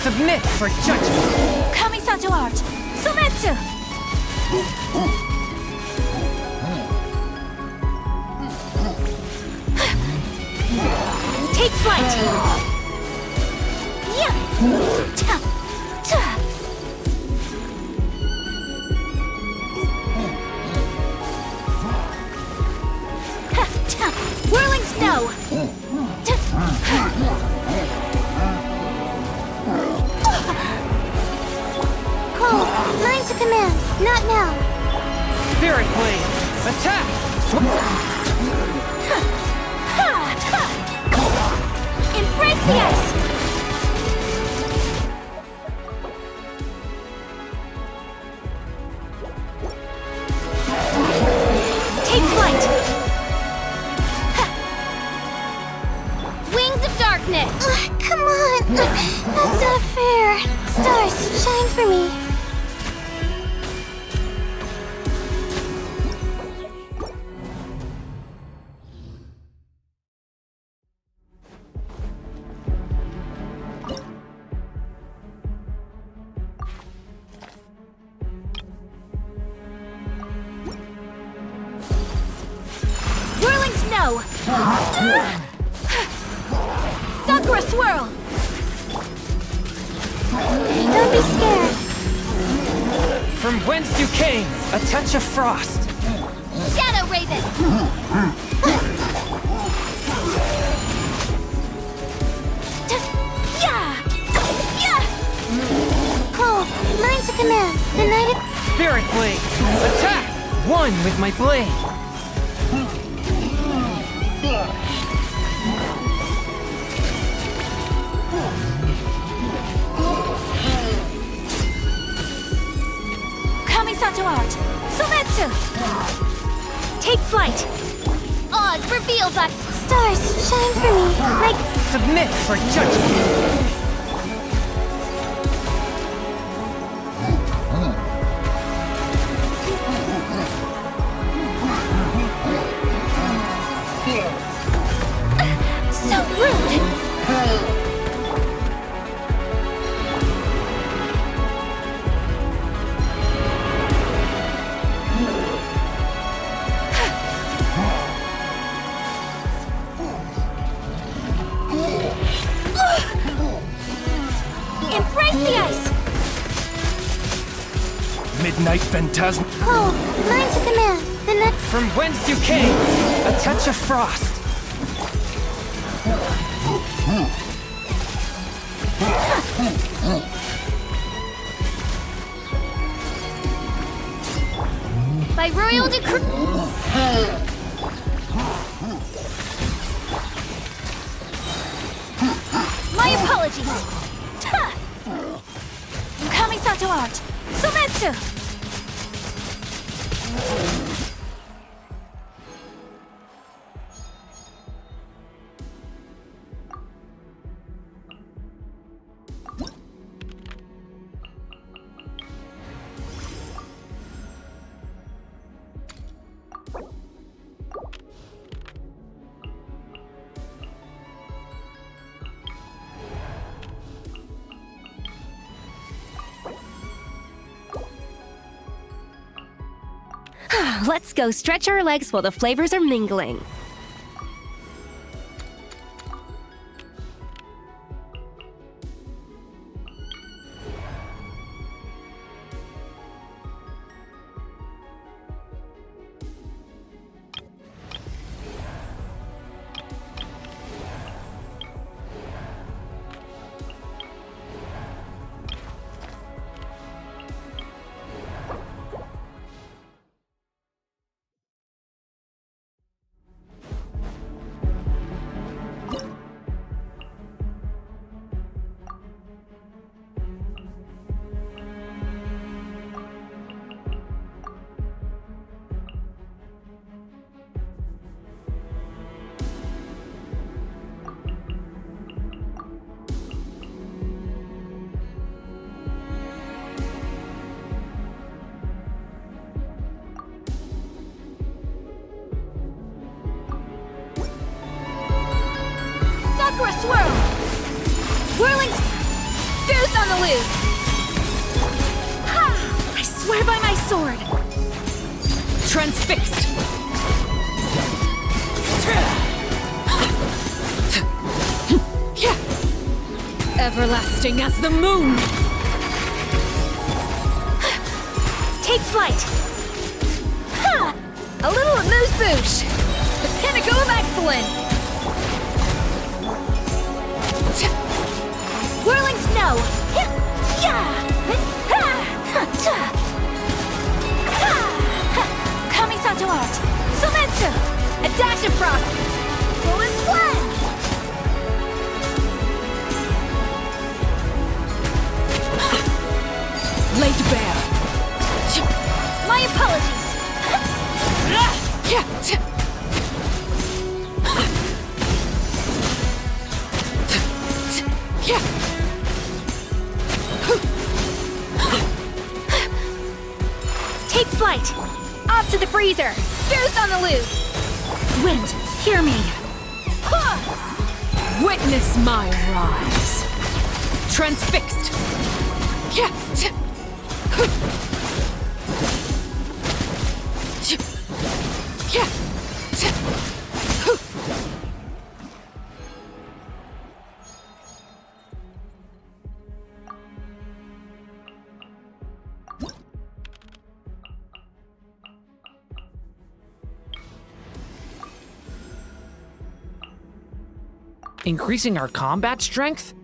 Submit for judgment. Kamisato art! Sumetsu! Take flight! Whirling Snow! Cold. Mine to command. Not now. Spirit Blade. Attack. Embrace the ice! Take flight! Wings of darkness. Come on. That's not fair. Stars, shine for me. Whirling Snow! Sakura Swirl! Don't be scared. From whence you came. A touch of frost. Shadow Raven. Cold. Mine to command. The night is... Spirit Blade. Attack. One with my blade. Kamisato art! Sumetsu! Take flight! Odds revealed by... stars, shine for me, like... Submit for judgment. So rude! Embrace the ice! Midnight Phantasm. Oh, mine's a command. The next... From whence you came, a touch of frost. By royal decree... My apologies! Ta! Kamisato art! Sometsu! Let's go stretch our legs while the flavors are mingling. Sakura swirl! Whirling... Goose on the loose! Ha! I swear by my sword! Transfixed! Everlasting as the moon! Take flight! Ha! A little amuse-bouche! The pinnacle of excellence! Whirling snow! Kamisato art! Sometsu! A dash of frost! Full and splash! Laid bare! My apologies! Take flight! Off to the freezer! Goose on the loose! Wind, hear me! Witness my rise! Transfixed! Increasing our combat strength?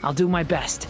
I'll do my best.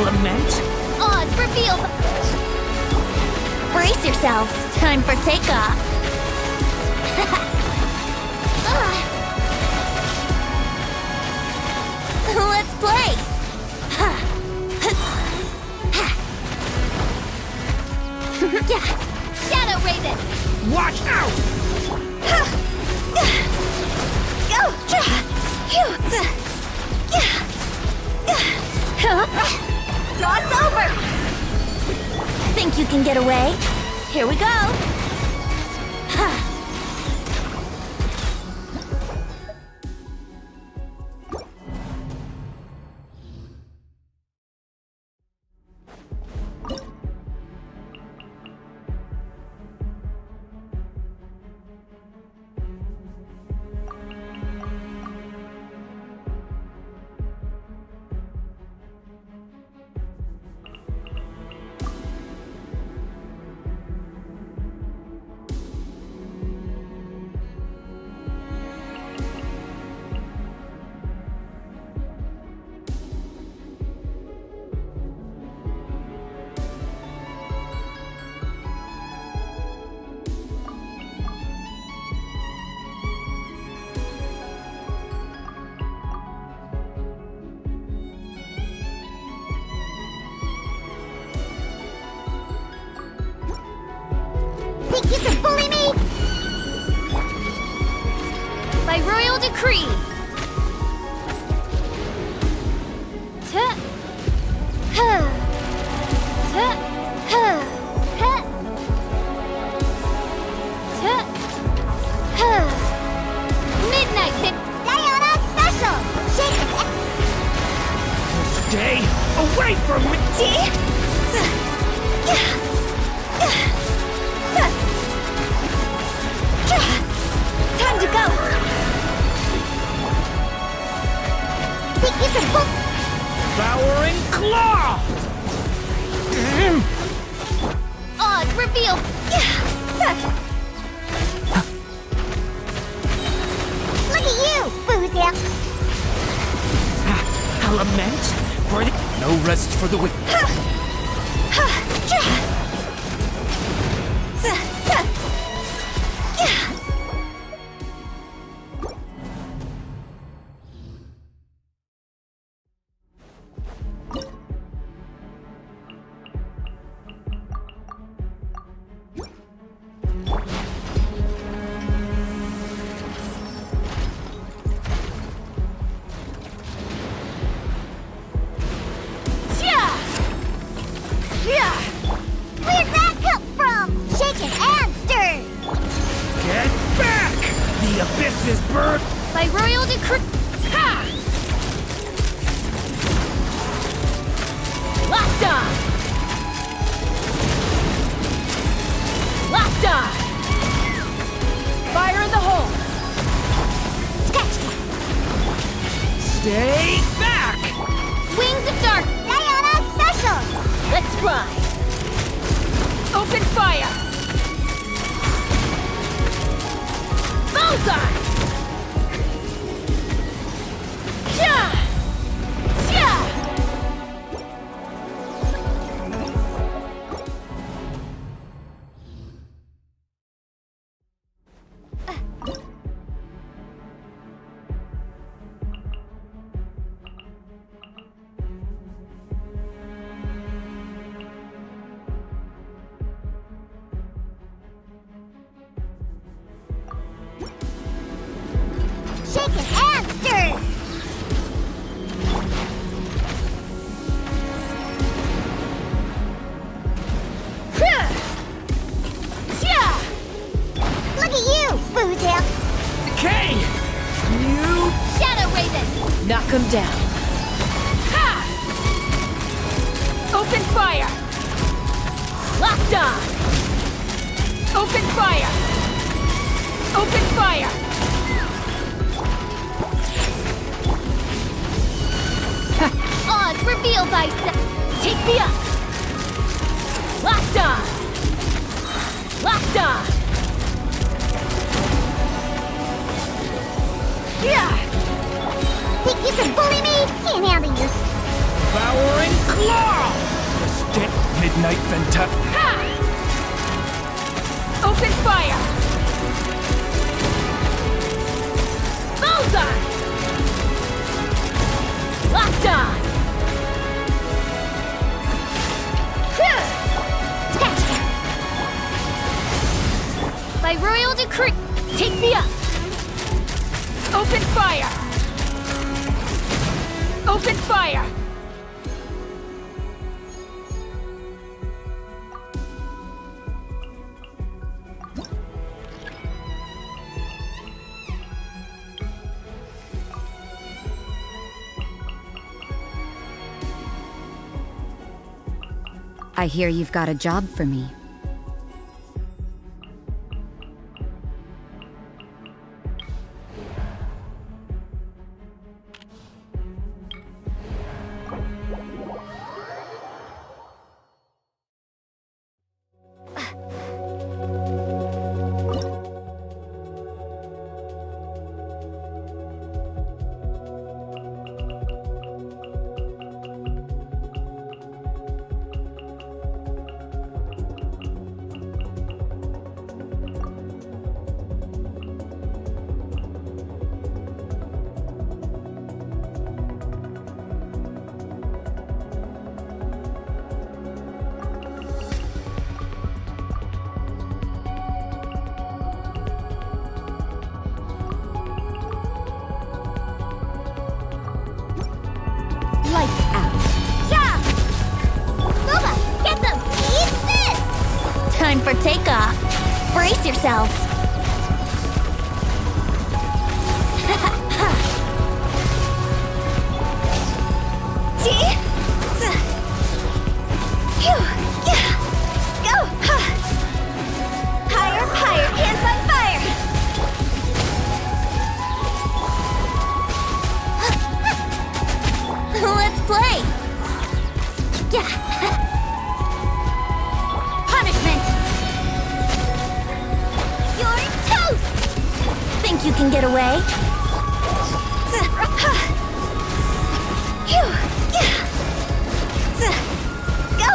Element? Oz, reveal! Brace yourselves. Time for takeoff. Let's play. Shadow Raven! Watch out! Cross over! Think you can get away? Here we go! Think you can bully me? By royal decree. Midnight hit Diana Special! Shake it! Stay away from me! Time to go. Think you can pull... Devouring Claw! Oz, reveal! Look at you, Boozia! Element for the... No rest for the wicked. Where'd that come from? Shaken and stirred! Get back! The abyss is burned! By royal decree. Ha! Locked on! Locked on! Fire in the hole! Scratch! Stay back! Wings of dark! Diana Special! Let's fly! Open fire! Bullseye! Yeah! Yeah! Shaken and stirred! Look at you, Boozia! Okay! You... Shadow Raven! Knock him down. Ha! Open fire! Locked on! Open fire! Open fire! Oz, reveal thyself! Take me up! Locked on! Locked on! Yeah! Think you can bully me? Can't handle you. Devouring claw! Midnight Fantasm. Open fire! Bullseye! Locked on! By royal decree, Take me up! Open fire! Open fire! I hear you've got a job for me. time for takeoff. Brace yourselves. Go! Higher, higher, hands on fire! Let's play! Punishment! You're toast! Think you can get away? Go!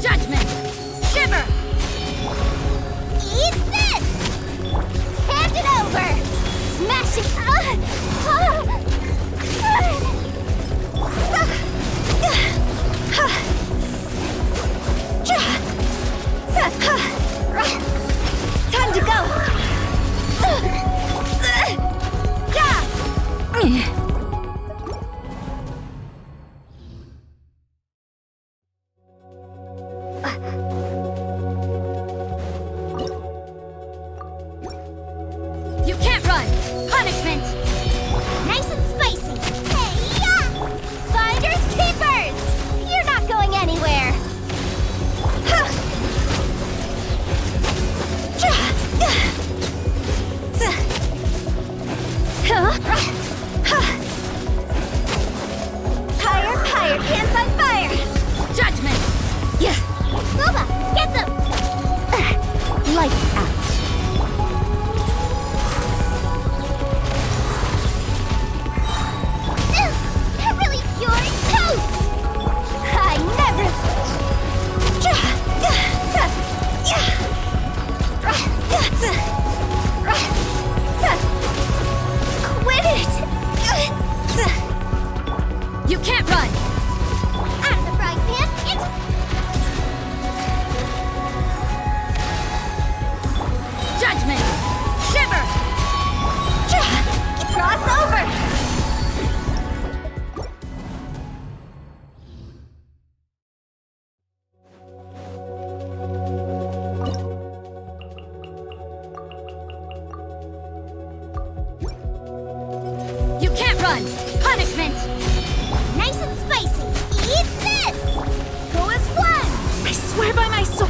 Judgment! Shiver! Eat this! Hand it over! Smash it! Time to go! You can't run! Punishment! Nice and spicy! Hey-ya! Finders keepers! You're not going anywhere! Higher, higher, hands on fire! Judgment! Luba, get them! Lights out. Really, you're toast! I never... Quit it! You can't run! Out of the frying pan, it's... Judgment! Shiver! Cross over! You can't run! Punishment! Nice and spicy! Eat this! Go as one! I swear by my soul!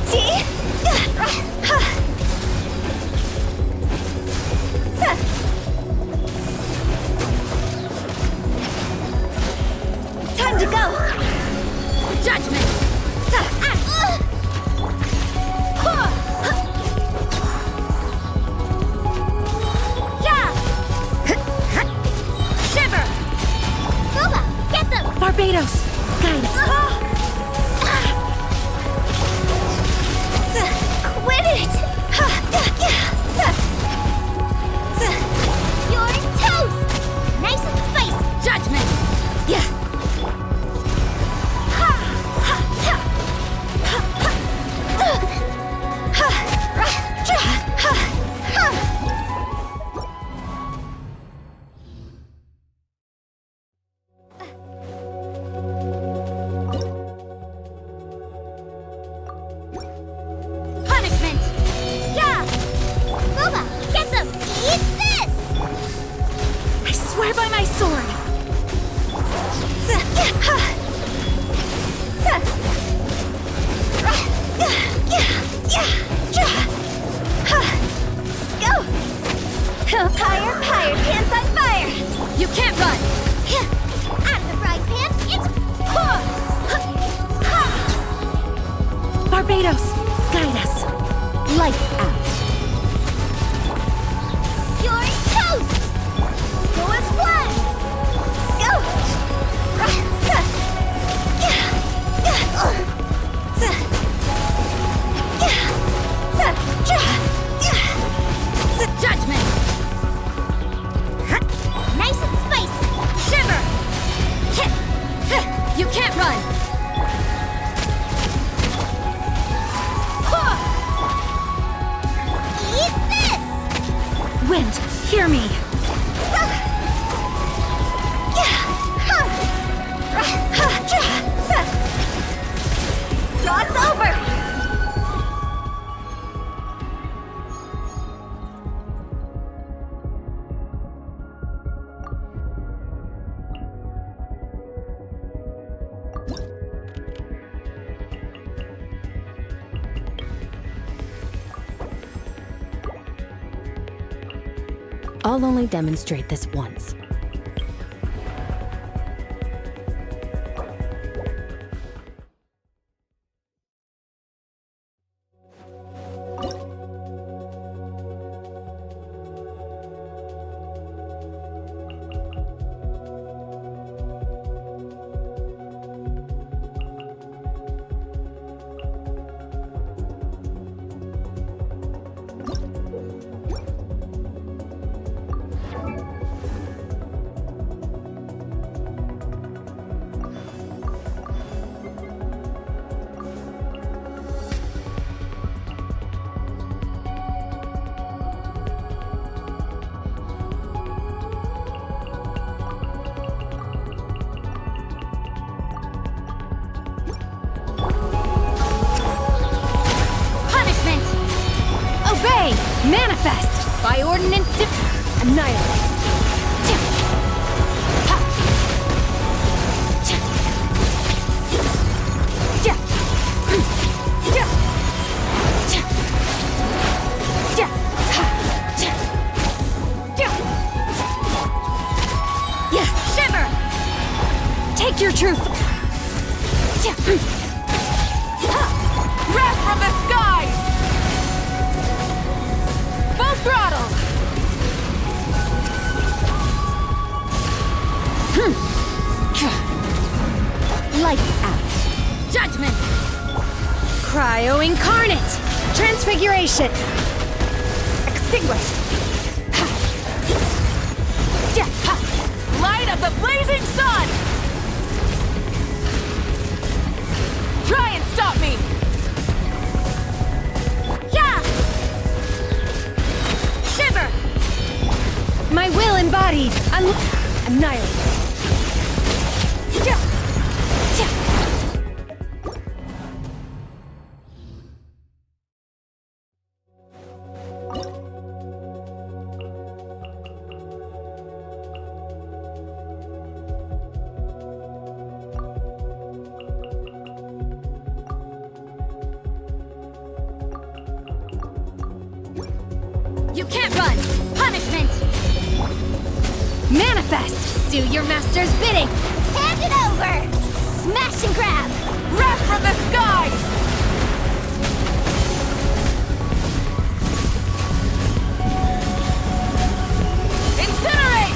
Barbados, guide us. Quit it! You're toast! Nice and spicy! Judgment! Yeah. Punishment! Yeah! Booba, get them! Eat this! I swear by my sword. Go! Higher, higher, pants on fire! You can't run. Out of the frying pan, it's... Barbados, guide us. Lights out. You're toast! Go as one! Go! Judgment! Nice and spicy! Shimmer! You can't run. Eat this! Wind, hear me. Cross over! I'll only demonstrate this once. Obey! Manifest! By ordinance annihilate! Shiver! Take your truth! Wrath from the skies! Full throttle! Lights out. Judgment! Cryo incarnate! Transfiguration! Extinguished! Light of the blazing sun! Try and stop me! Yeah! Shiver! My will embodied! Annihilate! You can't run! Punishment! Manifest! Do your master's bidding! Hand it over! Smash and grab! Wrath from the skies! Incinerate!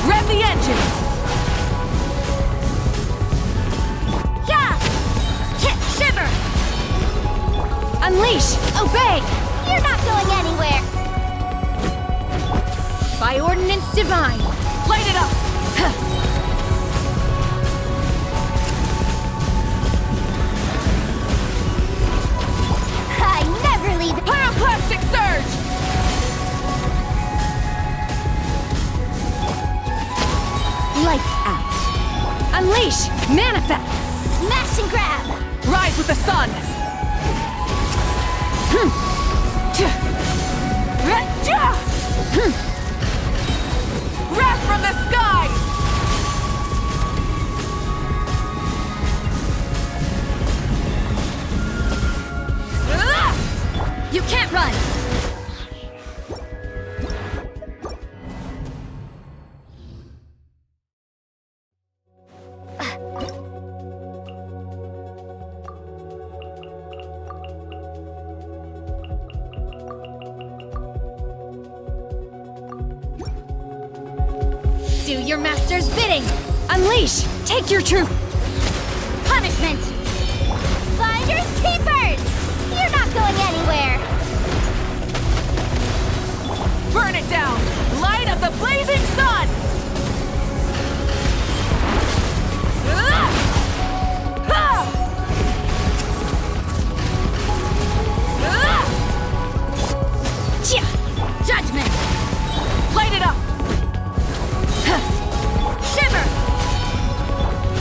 Rev the engines! Obey! You're not going anywhere! By ordinance divine! Light it up! I never leave. Pyroclastic surge! Lights out. Unleash! Manifest! Smash and grab! Rise with the sun! Wrath from the skies! You can't run! Do your master's bidding! Unleash! Take your truth! Punishment! Finders keepers! You're not going anywhere! Burn it down! Light of the blazing sun! Judgment! Light it up! Shimmer!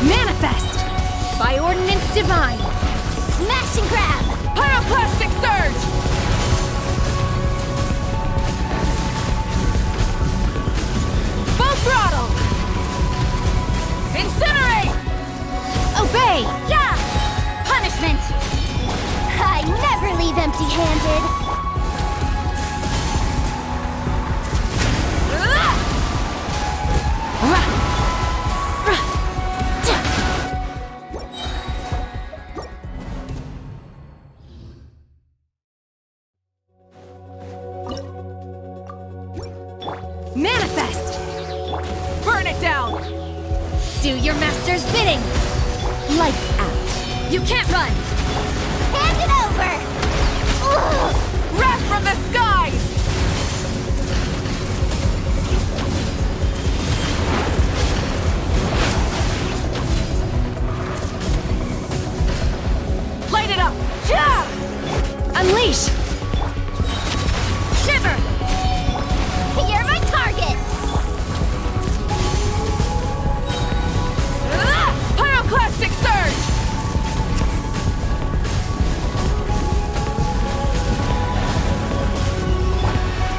Manifest! By ordinance divine! Smash and grab! Pyroclastic surge! Full throttle! Incinerate! Obey! Yeah! Punishment! I never leave empty-handed! Manifest! Burn it down! Do your master's bidding! Lights out! You can't run! Hand it over! Ugh. Wrath from the skies! Light it up! Unleash! Shiver! You're my target! Pyroclastic surge!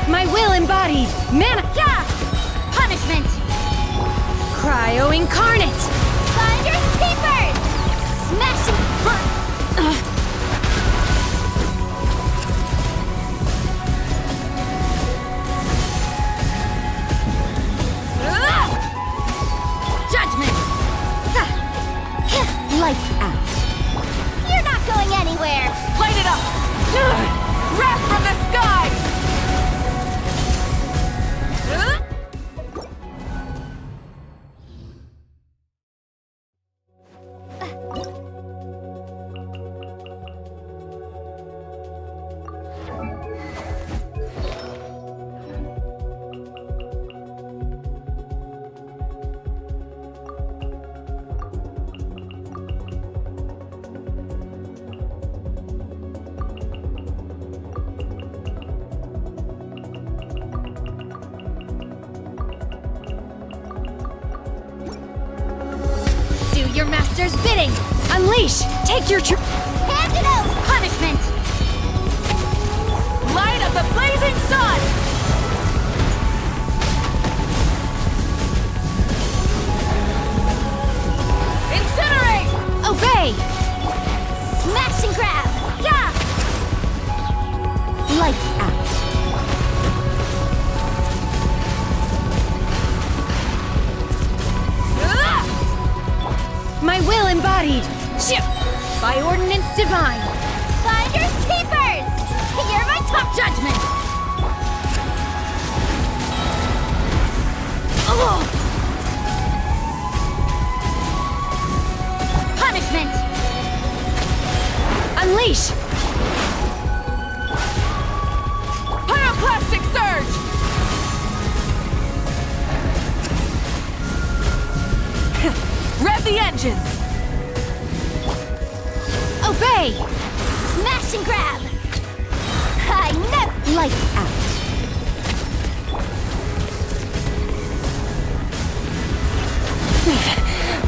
My will embodied! Mana! Yeah! Punishment! Cryo incarnate! Finders keepers! Smashing! Judgment! Lights out. You're not going anywhere! Light it up! Wrath from the skies! Your master's bidding! Unleash! Take your Hand it over! punishment! Light of the blazing sun! Incinerate! Obey! Smash and grab! Yeah! Lights out. My will embodied! Shift! By ordinance divine! Finders keepers! You're my top Judgment! Oh! Punishment! Unleash! Rev the engines! Obey! Smash and grab! I never... Lights out.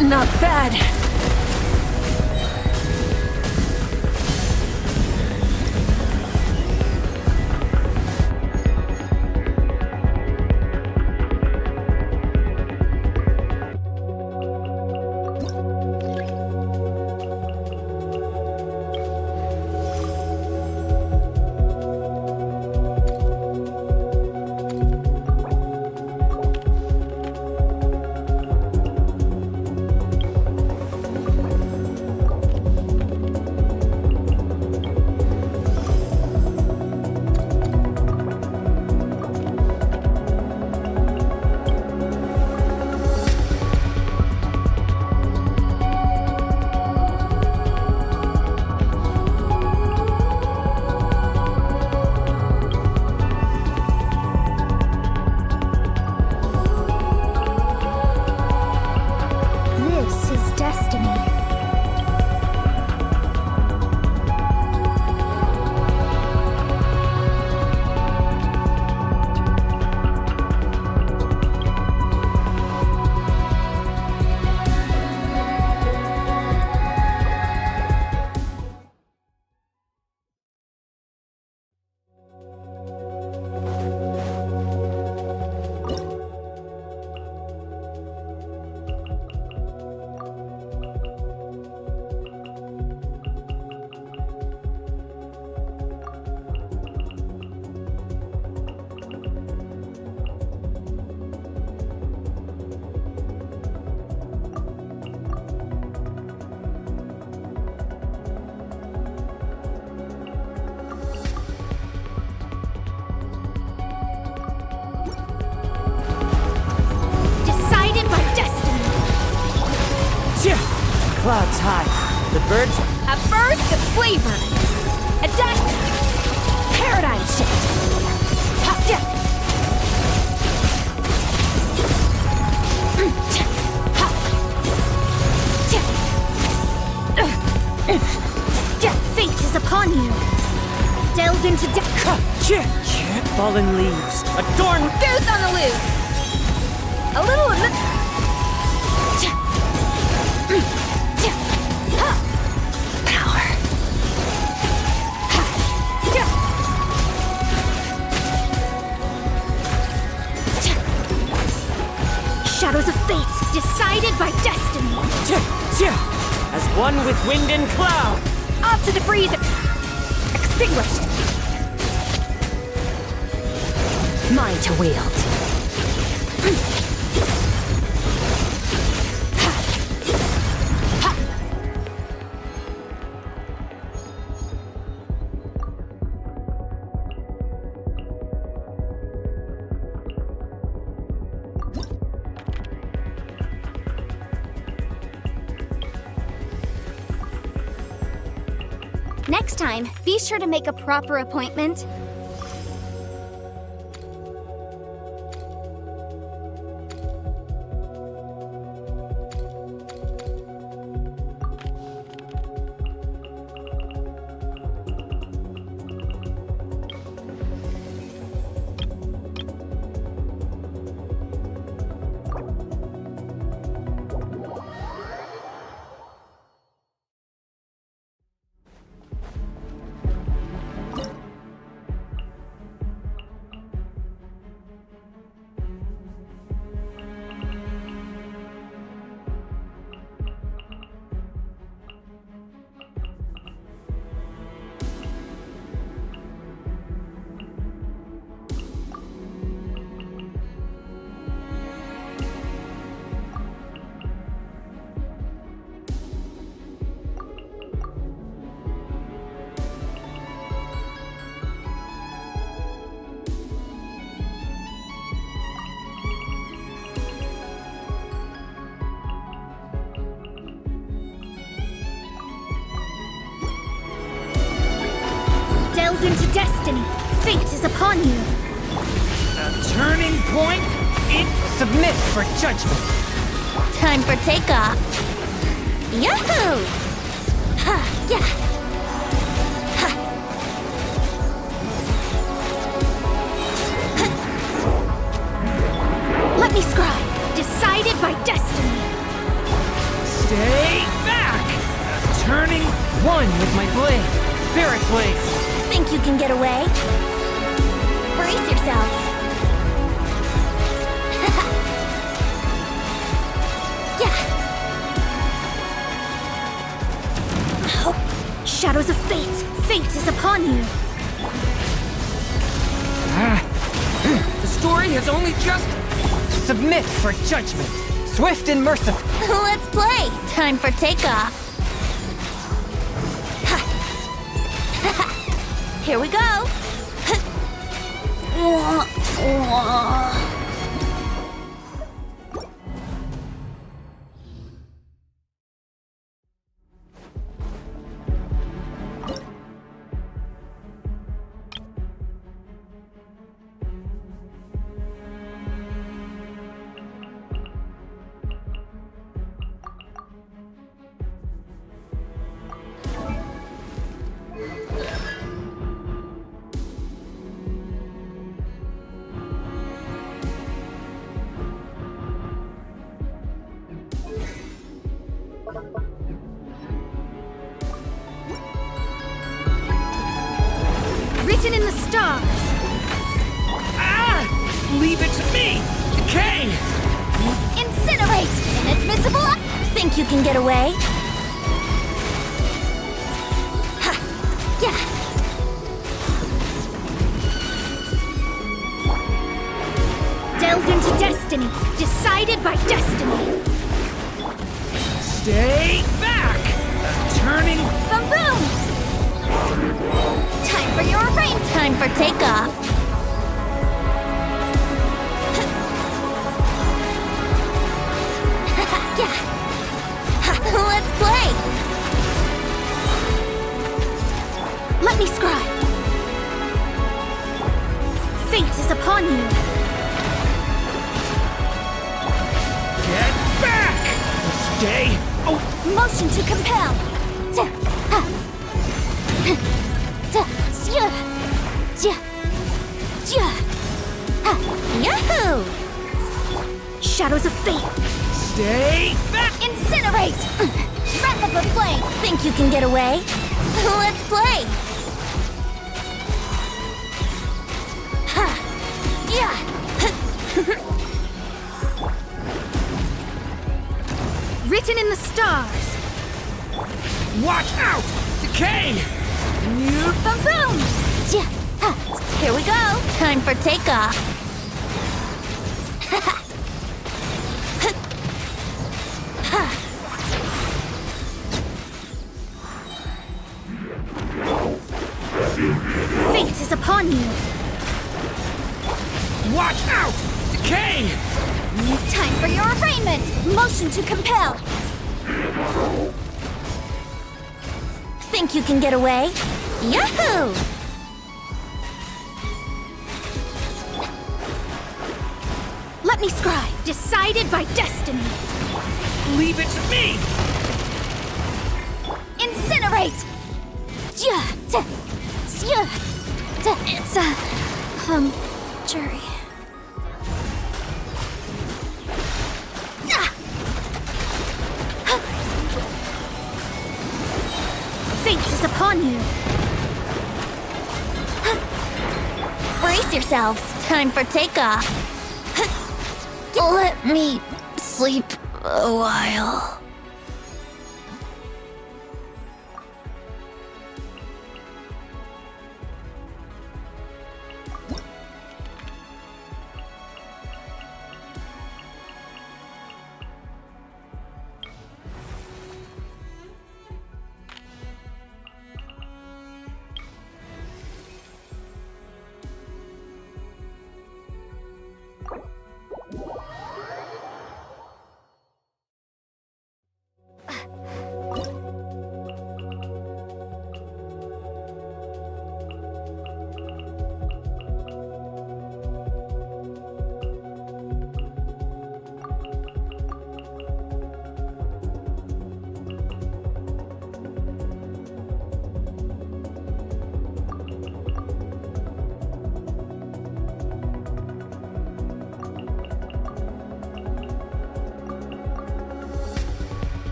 Not bad. This is destiny. Decided by destiny. Clouds high. The birds. At first, the flavor. And then, paradigm shift. Ha, yeah. Ha. Yeah, fate is upon you. Delve into Can't fallen leaves. Adorn. Goose on the loose. A little of the... Power. shadows of fate, decided by destiny. As one with wind and cloud. Off to the breeze. Extinguished. Mine to wield. Next time, be sure to make a proper appointment. Delve into destiny. Fate is upon you. A turning point. Submit for judgment. Time for takeoff. Yahoo! Ha! Yeah! Ha! Let me scry. Decided by destiny. Stay back! Turning one with my blade. Spirit blade. Think you can get away? Brace yourself. Yeah. Oh, shadows of fate. Fate is upon you. The story has only just... Submit for judgment. Swift and merciful. Let's play. Time for takeoff. Here we go. Written in the stars. Ah! Leave it to me! Decay! Incinerate! Inadmissible! Think you can get away? Ha! Yeah! Delved into destiny. Decided by destiny. Stay back! Turning... Boom boom! Time for your rain! Time for takeoff. Yeah! Let's play! Let me scry. Fate is upon you. Get back! Stay... Oh! Motion to compel. Yahoo! Shadows of fate. Stay back! Incinerate! Breath of the flame. Think you can get away? Let's play. Ha! Yeah! Written in the stars. Watch out! Decay! Boom boom! Yeah! Ha! Here we go. Time for takeoff. Fate is upon you. Watch out! Decay! Time for your arraignment! Motion to compel! Think you can get away? Yahoo! Let me scry. Decided by destiny. Leave it to me! Incinerate! It's a... jury. Fate is upon you. Brace yourselves. Time for takeoff. Let me sleep a while.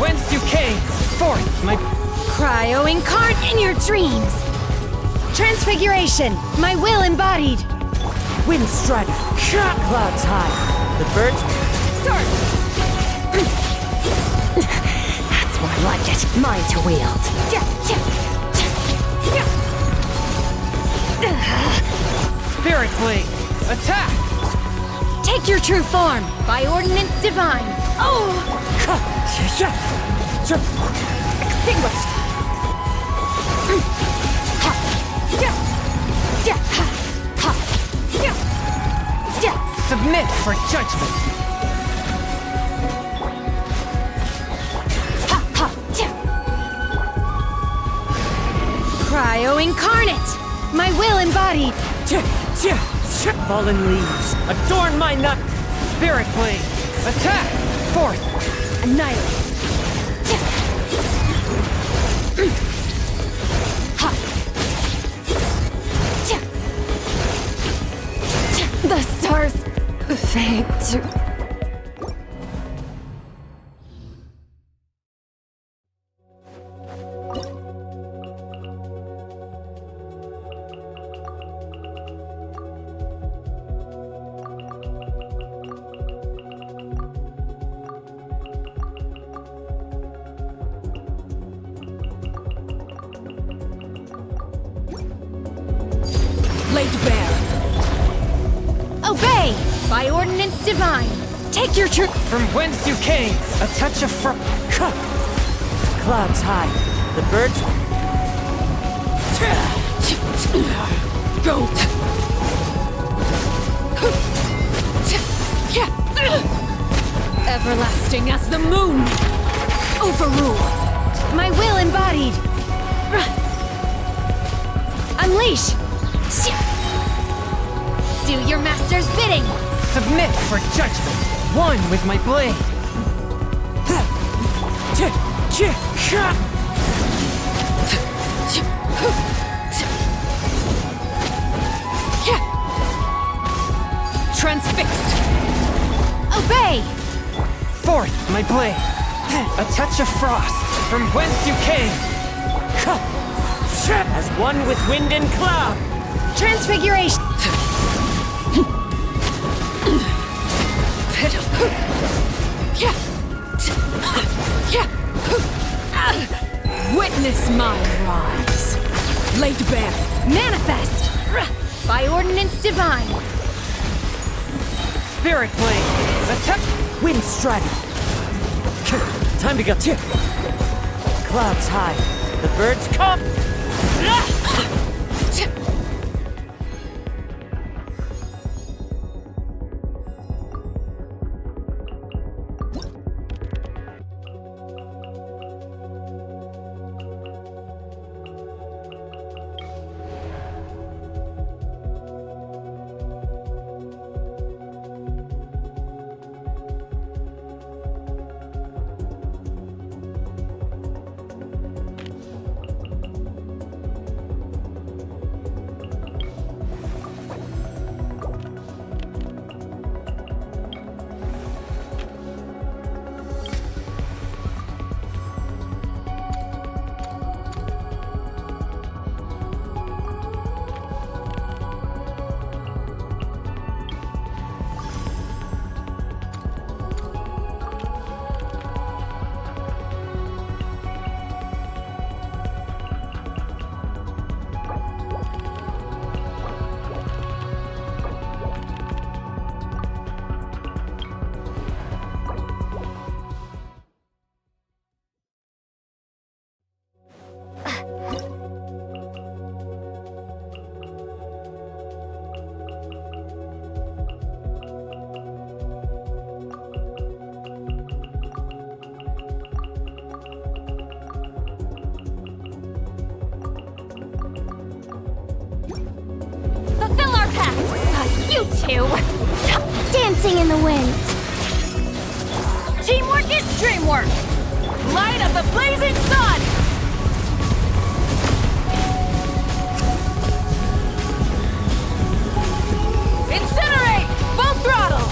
whence you came. Forth, my... Cryo incarnate in your dreams! Transfiguration, my will embodied! Wind strider, clouds high. The birds... Sword! That's more like it. Mine to wield. Spirit blade, attack! Take your true form, by ordinance divine. Oh! Extinguished! Submit for judgment! Cryo incarnate! My will embodied! Fallen leaves, adorn my nut. Spirit blade, attack! Forth! Annihilate! The stars fade to... Laid bare. Obey! By ordinance divine. Take your true... From whence you came, a touch of Clouds high. The birds... Goat! Everlasting as the moon! Overrule! My will embodied! Unleash! Do your master's bidding! Submit for judgment! One with my blade! Transfixed! Obey! Forth, my blade! A touch of frost! From whence you came! As one with wind and cloud. Transfiguration! Witness my rise! Laid bare! Manifest! By ordinance divine! Spirit blade! Attack! Wind strider. Time to go. Clouds high. The birds come. You two! Dancing in the wind! Teamwork is dreamwork! Light of the blazing sun! Incinerate! Full throttle!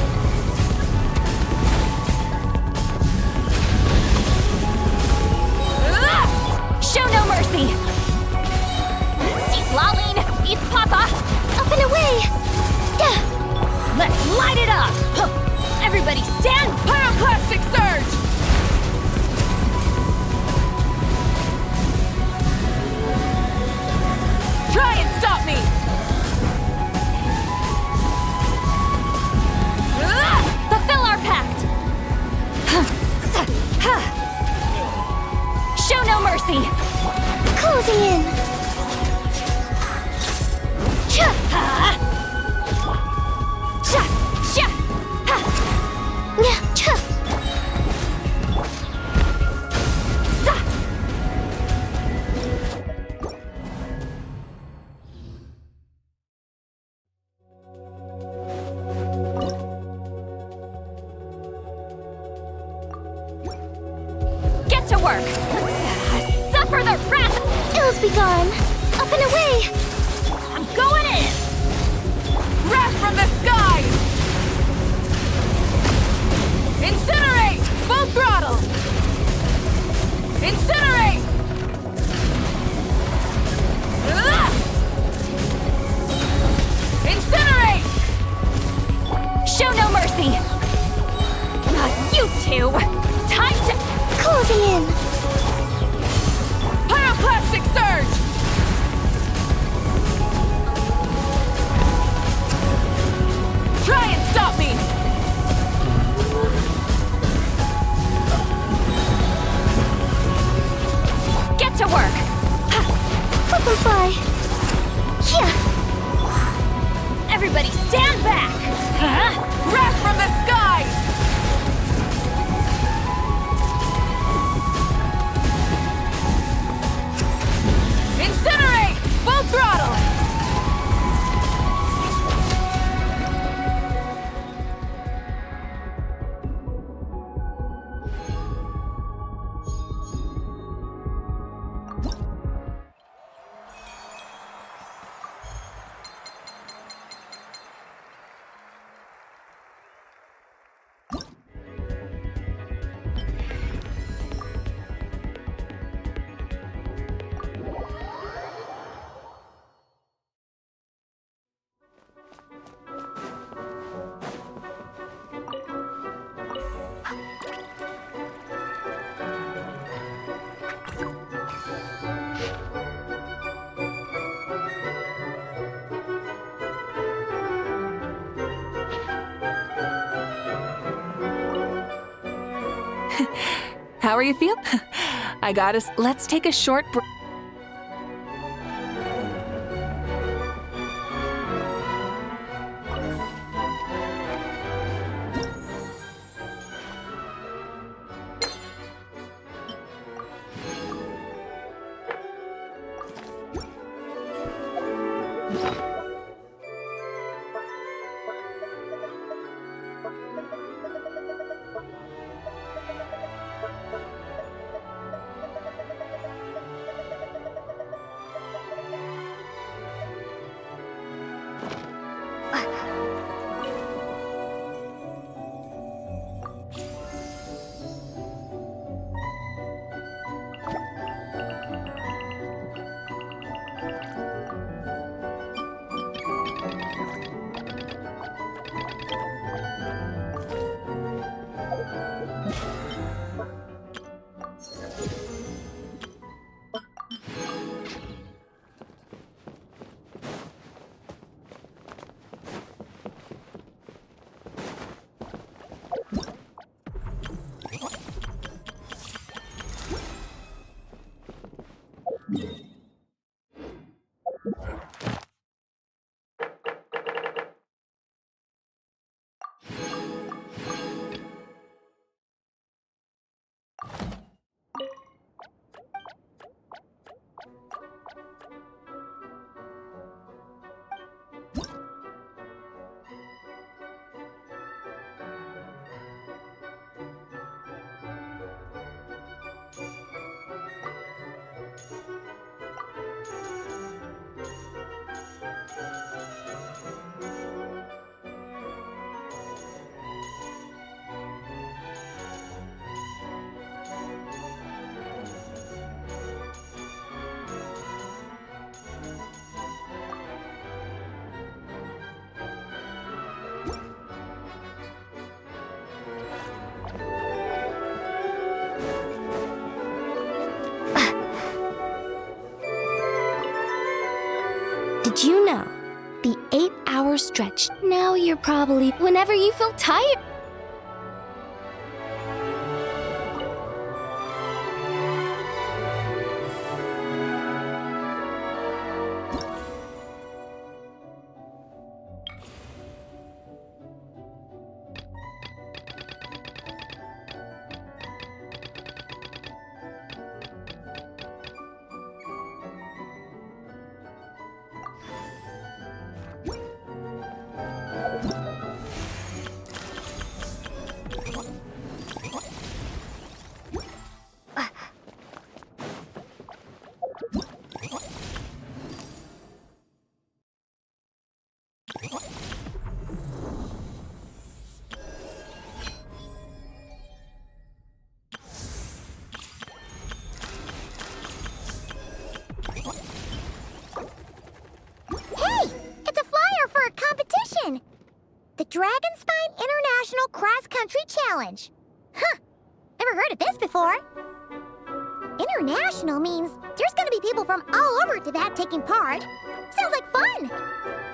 Light it up! Huh. Everybody stand! Pyroclastic surge! Try and stop me! Fulfill our pact! Show no mercy! Closing in. Get to work! Suffer the wrath! Ills be gone. Up and away. I'm going in! Wrath from the sky! Incinerate! Full throttle! Incinerate! Incinerate! Show no mercy! Not you two! Time to... Closing in. Pyroclastic surge! Try and stop me! Get to work! Flipperfly. Yeah. Everybody stand back! Wrath from the skies! Incinerate! Full throttle! How are you feeling? I got us. Let's take a short break. Did you know? The 8-hour stretch. Now you're probably whenever you feel tired. The Dragonspine International Cross-Country Challenge. Huh, never heard of this before. International means there's gonna be people from all over Tibet taking part. Sounds like fun.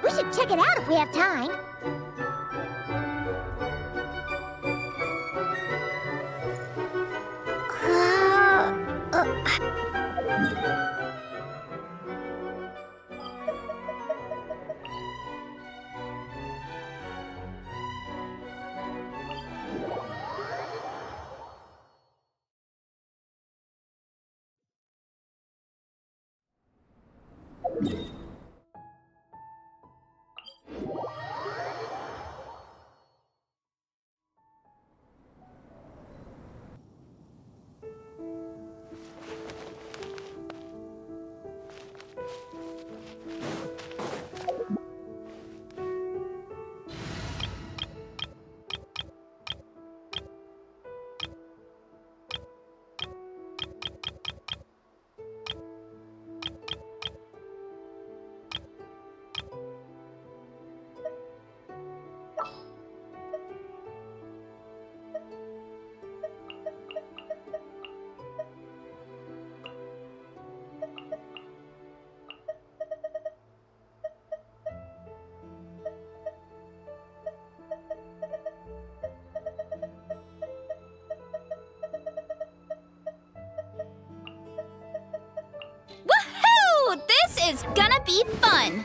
We should check it out if we have time. This is gonna be fun!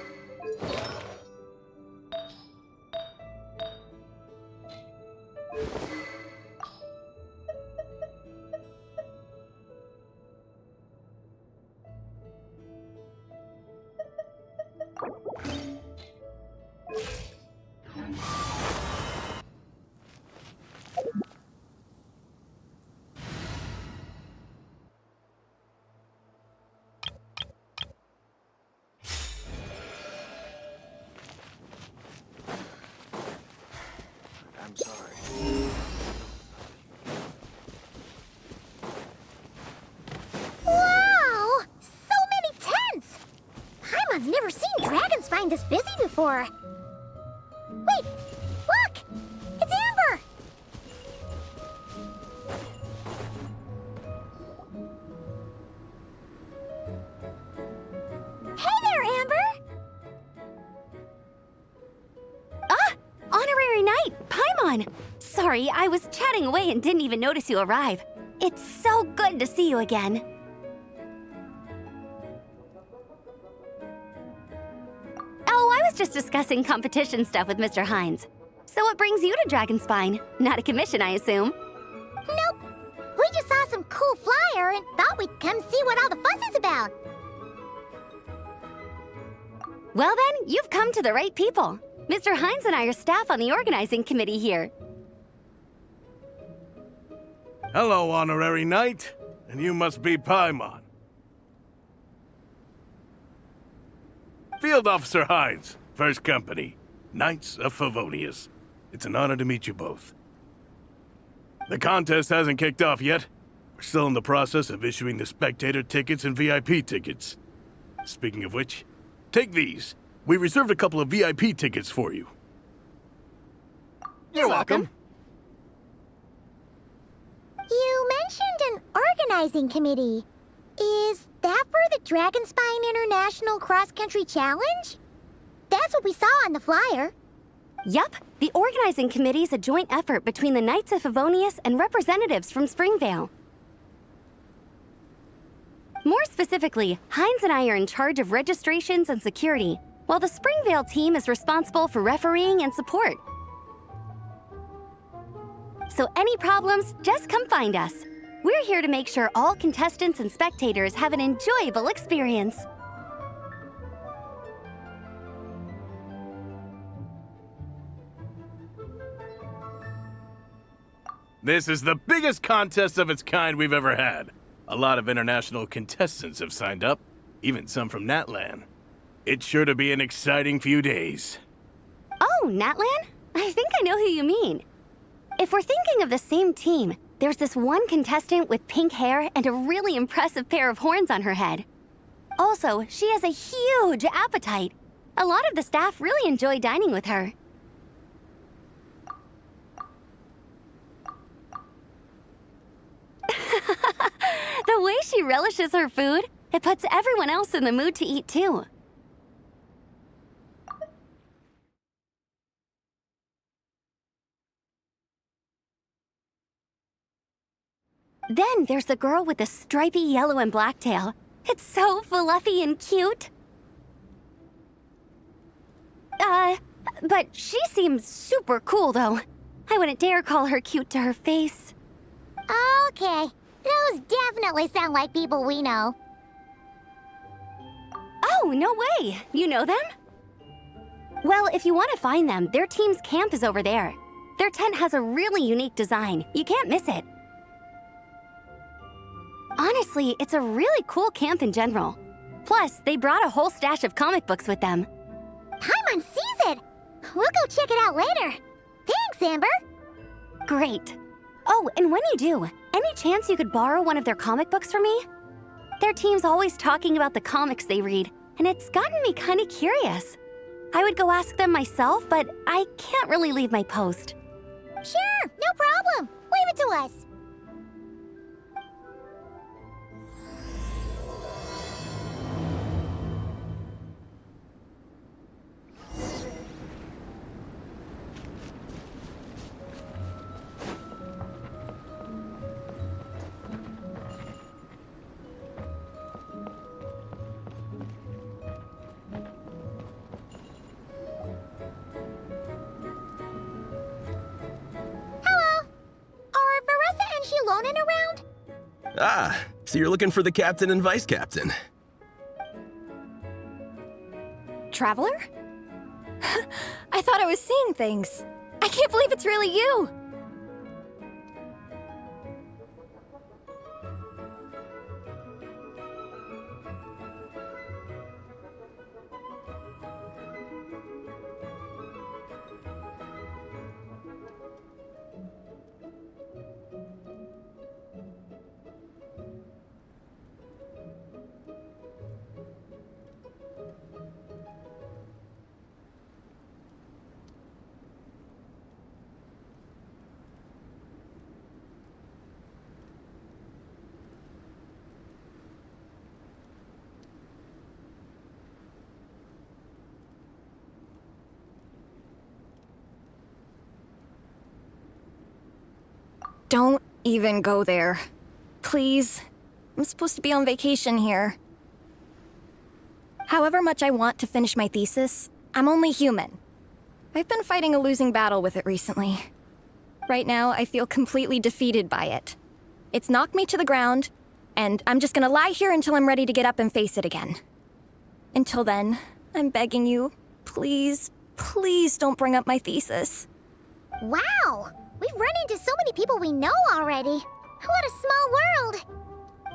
I'm sorry. Wow! So many tents! Paimon's never seen Dragonspine this busy before. Wait! Look! It's Amber! Hey there, Amber! Honorary Knight, Paimon! Sorry, I was chatting away and didn't even notice you arrive. It's so good to see you again. Oh, I was just discussing competition stuff with Mr. Hines. So what brings you to Dragonspine? Not a commission, I assume? Nope. We just saw some cool flyer and thought we'd come see what all the fuss is about. Well then, you've come to the right people. Mr. Hines and I are staff on the organizing committee here. Hello, Honorary Knight. And you must be Paimon. Field Officer Hines, First Company, Knights of Favonius. It's an honor to meet you both. The contest hasn't kicked off yet. We're still in the process of issuing the spectator tickets and VIP tickets. Speaking of which, take these. We reserved a couple of VIP tickets for you. You're welcome. You mentioned an organizing committee. Is that for the Dragonspine International Cross-Country Challenge? That's what we saw on the flyer. Yup, the organizing committee is a joint effort between the Knights of Favonius and representatives from Springvale. More specifically, Hines and I are in charge of registrations and security, while the Springvale team is responsible for refereeing and support. So any problems, just come find us. We're here to make sure all contestants and spectators have an enjoyable experience. This is the biggest contest of its kind we've ever had. A lot of international contestants have signed up, even some from Natlan. It's sure to be an exciting few days. Oh, Natlan? I think I know who you mean. If we're thinking of the same team, there's this one contestant with pink hair and a really impressive pair of horns on her head. Also, she has a huge appetite. A lot of the staff really enjoy dining with her. The way she relishes her food, it puts everyone else in the mood to eat too. Then there's the girl with the stripy yellow and black tail. It's so fluffy and cute. But she seems super cool though. I wouldn't dare call her cute to her face. Okay, those definitely sound like people we know. Oh, no way! You know them? Well, if you want to find them, their team's camp is over there. Their tent has a really unique design. You can't miss it. Honestly, it's a really cool camp in general. Plus, they brought a whole stash of comic books with them. Paimon sees it! We'll go check it out later. Thanks, Amber! Great. Oh, and when you do, any chance you could borrow one of their comic books from me? Their team's always talking about the comics they read, and it's gotten me kind of curious. I would go ask them myself, but I can't really leave my post. Sure, no problem. Leave it to us. Ah, so you're looking for the captain and vice captain. Traveler? I thought I was seeing things. I can't believe it's really you! Don't even go there. Please. I'm supposed to be on vacation here. However much I want to finish my thesis, I'm only human. I've been fighting a losing battle with it recently. Right now, I feel completely defeated by it. It's knocked me to the ground, and I'm just gonna lie here until I'm ready to get up and face it again. Until then, I'm begging you, please, please don't bring up my thesis. Wow! We've run into so many people we know already. What a small world!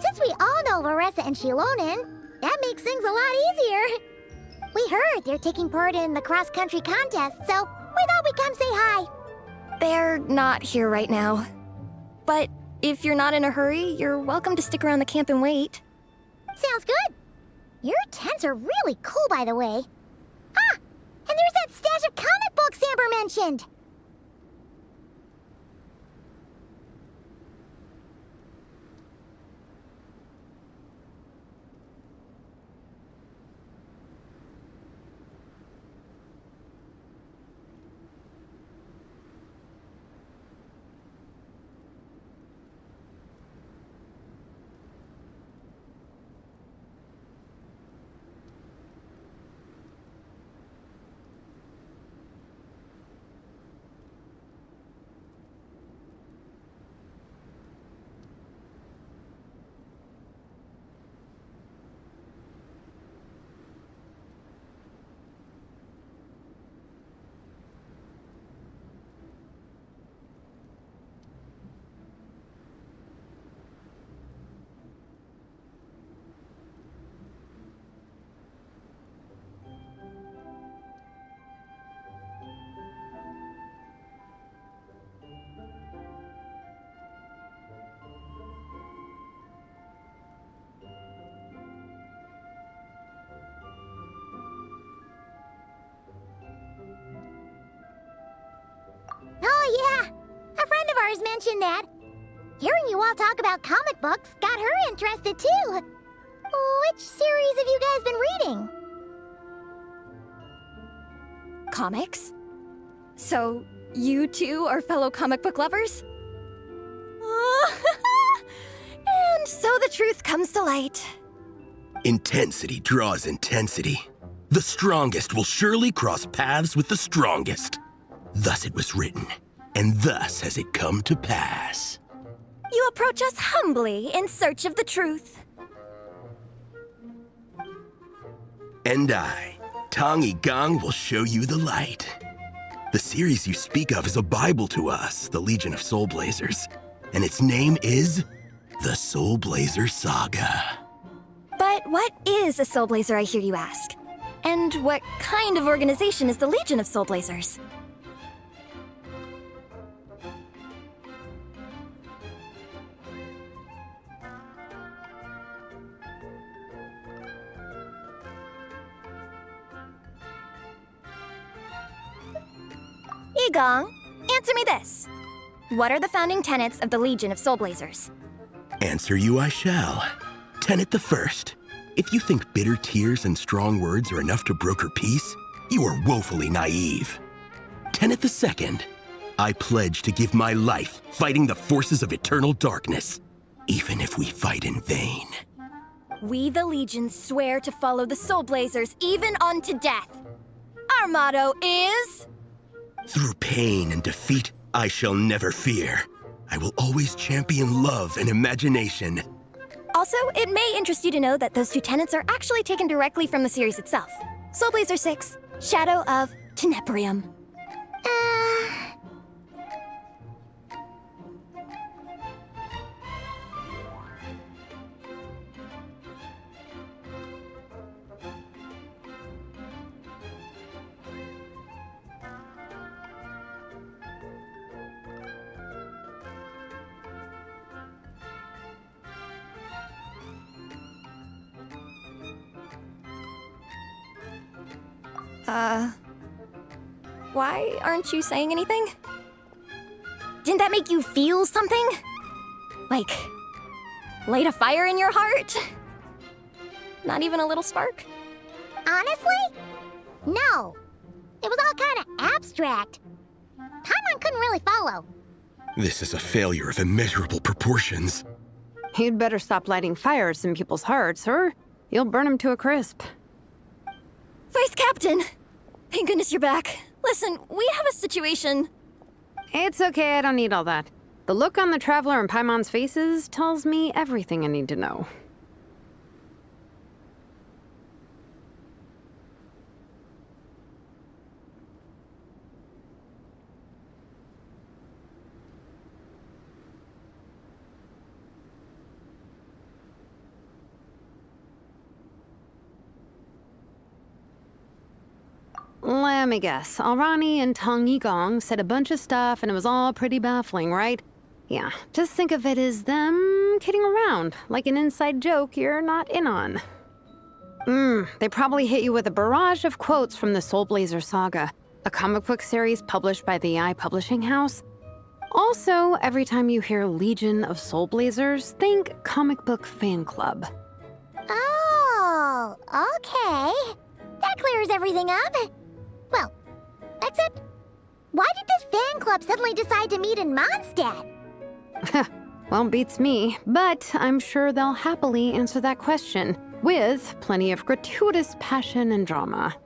Since we all know Varessa and Shilonen, that makes things a lot easier. We heard they're taking part in the cross-country contest, so we thought we'd come say hi. They're not here right now. But if you're not in a hurry, you're welcome to stick around the camp and wait. Sounds good. Your tents are really cool, by the way. Ah! And there's that stash of comic books Amber mentioned! Stars mentioned that. Hearing you all talk about comic books got her interested too. Which series have you guys been reading? Comics? So, you two are fellow comic book lovers? And so the truth comes to light. Intensity draws intensity. The strongest will surely cross paths with the strongest. Thus it was written, and thus has it come to pass. You approach us humbly in search of the truth. And I, Tong Gang, will show you the light. The series you speak of is a Bible to us, the Legion of Soul Blazers, and its name is the Soul Blazer Saga. But what is a Soul Blazer, I hear you ask? And what kind of organization is the Legion of Soul Blazers? Igong, answer me this. What are the founding tenets of the Legion of Soul Blazers? Answer you I shall. Tenet the first. If you think bitter tears and strong words are enough to broker peace, you are woefully naive. Tenet the second. I pledge to give my life fighting the forces of eternal darkness, even if we fight in vain. We, the Legion, swear to follow the Soul Blazers even unto death. Our motto is... Through pain and defeat, I shall never fear. I will always champion love and imagination. Also, it may interest you to know that those two tenets are actually taken directly from the series itself. Soul Blazer 6, Shadow of Tenebrium. Why aren't you saying anything? Didn't that make you feel something? Like, light a fire in your heart? Not even a little spark? Honestly? No. It was all kind of abstract. Paimon couldn't really follow. This is a failure of immeasurable proportions. You'd better stop lighting fires in people's hearts, or you'll burn them to a crisp. Vice Captain! Thank goodness you're back. Listen, we have a situation. It's okay, I don't need all that. The look on the Traveler and Paimon's faces tells me everything I need to know. Let me guess. Alrani and Tong Yigong said a bunch of stuff and it was all pretty baffling, right? Yeah, just think of it as them kidding around, like an inside joke you're not in on. They probably hit you with a barrage of quotes from the Soul Blazer Saga, a comic book series published by the AI Publishing House. Also, every time you hear Legion of Soul Blazers, think comic book fan club. Oh, okay. That clears everything up. Well, except, why did this fan club suddenly decide to meet in Mondstadt? Well, beats me, but I'm sure they'll happily answer that question, with plenty of gratuitous passion and drama.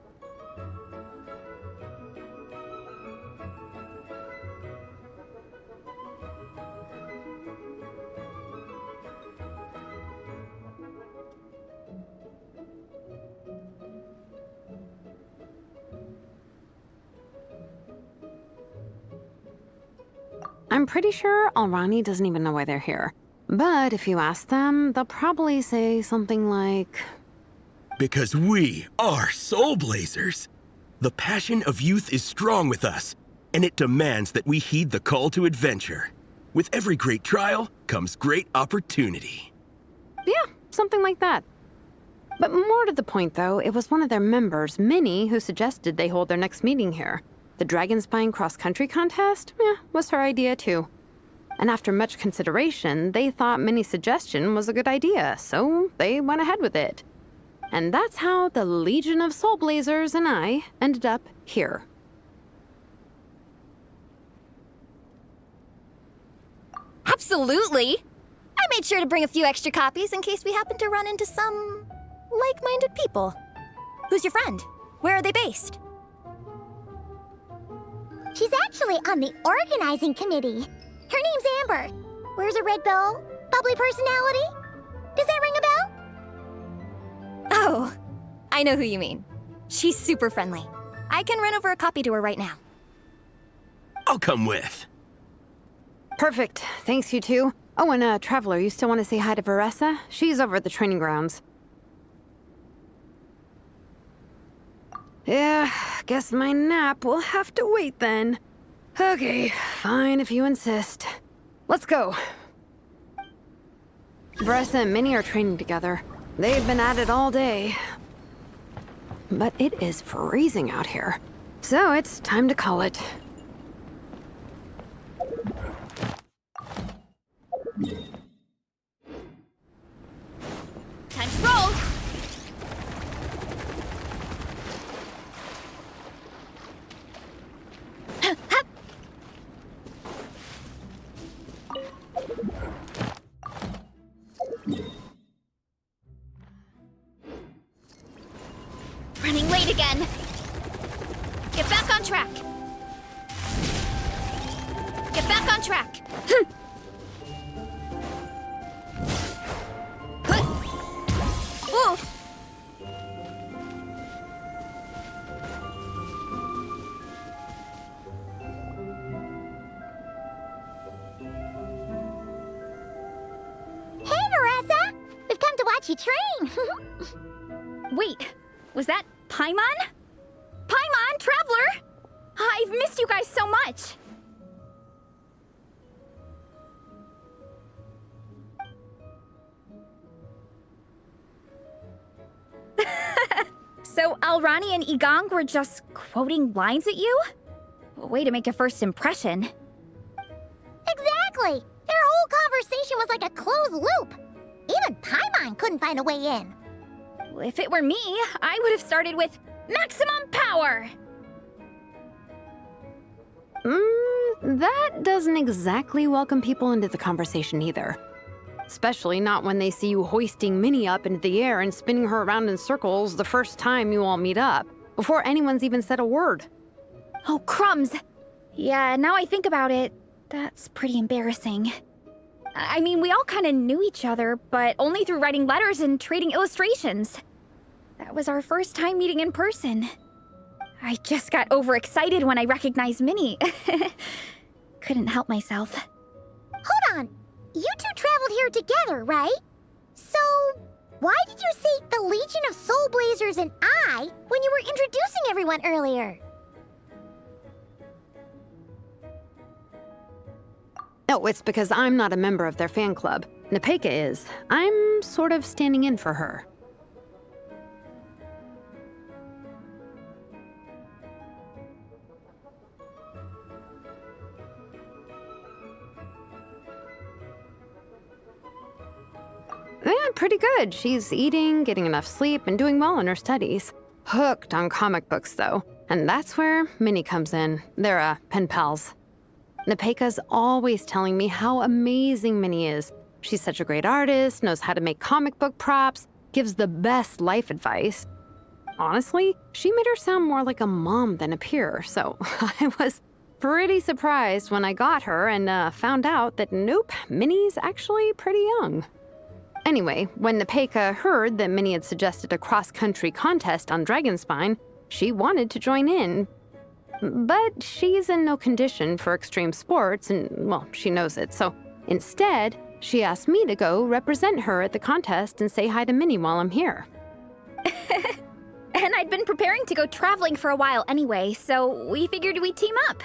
I'm pretty sure Alrani doesn't even know why they're here. But if you ask them, they'll probably say something like... Because we are Soul Blazers. The passion of youth is strong with us, and it demands that we heed the call to adventure. With every great trial comes great opportunity. Yeah, something like that. But more to the point, though, it was one of their members, Minnie, who suggested they hold their next meeting here. The Dragon Spine cross-country contest? Yeah, was her idea, too. and after much consideration, they thought Minnie's suggestion was a good idea, so they went ahead with it. And that's how the Legion of Soul Blazers and I ended up here. Absolutely! I made sure to bring a few extra copies in case we happen to run into some like-minded people. Who's your friend? Where are they based? She's actually on the organizing committee. Her name's Amber. Wears a red bow. Bubbly personality. Does that ring a bell? Oh, I know who you mean. She's super friendly. I can run over a copy to her right now. I'll come with. Perfect. Thanks, you two. Oh, and Traveler, you still want to say hi to Veressa? She's over at the training grounds. Yeah, guess my nap will have to wait then. Okay, fine if you insist. Let's go. Veressa and Minnie are training together. They've been at it all day. But it is freezing out here. So it's time to call it. Time to roll! Running late again. Get back on track. Get back on track. Ooh. Hey, Veressa! We've come to watch you train. Wait, was that Paimon? Paimon, Traveler! I've missed you guys so much! So Alrani and Igong were just quoting lines at you? Way to make a first impression. Exactly! Their whole conversation was like a closed loop. Even Paimon couldn't find a way in. If it were me, I would have started with maximum power! That doesn't exactly welcome people into the conversation either. Especially not when they see you hoisting Minnie up into the air and spinning her around in circles the first time you all meet up, before anyone's even said a word. Oh, crumbs! Yeah, now I think about it, that's pretty embarrassing. I mean, we all kind of knew each other, but only through writing letters and trading illustrations. That was our first time meeting in person. I just got overexcited when I recognized Minnie. Couldn't help myself. Hold on. You two traveled here together, right? So, why did you say the Legion of Soul Blazers and I when you were introducing everyone earlier? Oh, it's because I'm not a member of their fan club. Nepeka is. I'm sort of standing in for her. Yeah, pretty good. She's eating, getting enough sleep, and doing well in her studies. Hooked on comic books, though. And that's where Minnie comes in. They're, pen pals. Nepeka's always telling me how amazing Minnie is. She's such a great artist, knows how to make comic book props, gives the best life advice. Honestly, she made her sound more like a mom than a peer, so I was pretty surprised when I got her and found out that nope, Minnie's actually pretty young. Anyway, when Nepeka heard that Minnie had suggested a cross-country contest on Dragonspine, she wanted to join in. But she's in no condition for extreme sports, and, well, she knows it, so instead, she asked me to go represent her at the contest and say hi to Minnie while I'm here. And I'd been preparing to go traveling for a while anyway, so we figured we'd team up.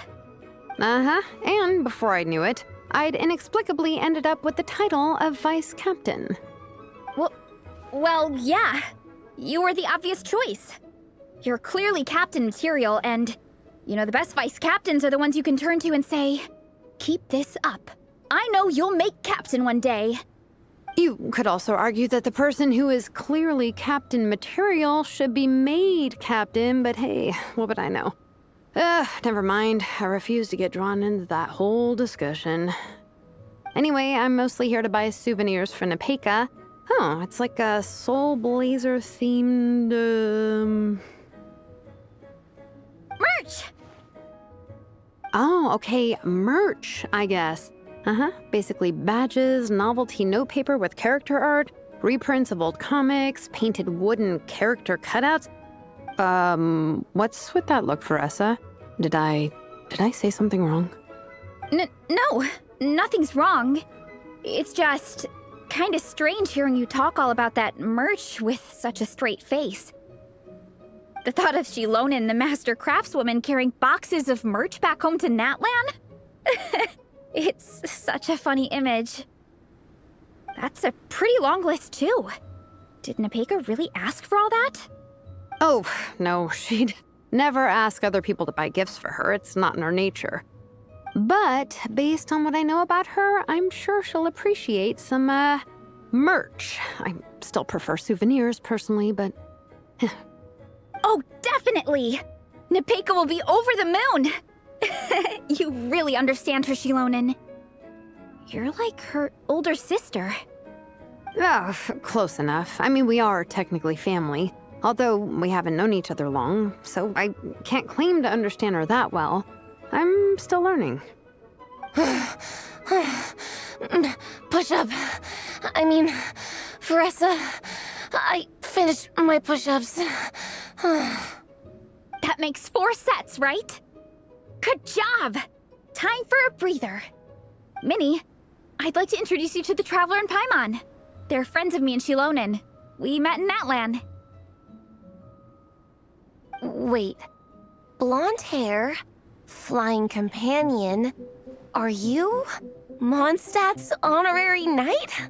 Uh-huh, and before I knew it, I'd inexplicably ended up with the title of Vice Captain. Well, yeah. You were the obvious choice. You're clearly captain material, and, you know, the best vice captains are the ones you can turn to and say, keep this up. I know you'll make captain one day. You could also argue that the person who is clearly captain material should be made captain, but hey, what would I know? Never mind. I refuse to get drawn into that whole discussion. Anyway, I'm mostly here to buy souvenirs for Nepeka. Oh, it's like a Soul Blazer themed, Merch! Oh, okay, merch, I guess. Basically badges, novelty notepaper with character art, reprints of old comics, painted wooden character cutouts. What's with that look, Faressa? Did I say something wrong? No, nothing's wrong. It's just kinda strange hearing you talk all about that merch with such a straight face. The thought of Shilonen, the master craftswoman, carrying boxes of merch back home to Natlan? It's such a funny image. That's a pretty long list, too. Did Nepeka really ask for all that? Oh, no, she'd never ask other people to buy gifts for her. It's not in her nature. But based on what I know about her, I'm sure she'll appreciate some, merch. I still prefer souvenirs, personally, but... Oh, definitely! Nepeka will be over the moon! You really understand her, Shilonen. You're like her older sister. Oh, close enough. I mean, we are technically family, although we haven't known each other long, so I can't claim to understand her that well. I'm still learning. Push-up. I mean, Faressa, I finished my push-ups. That makes 4 sets, right? Good job! Time for a breather. Minnie, I'd like to introduce you to the Traveler and Paimon. They're friends of me and Shilonen. We met in Natlan. Wait. Blonde hair, flying companion. Are you Mondstadt's honorary knight?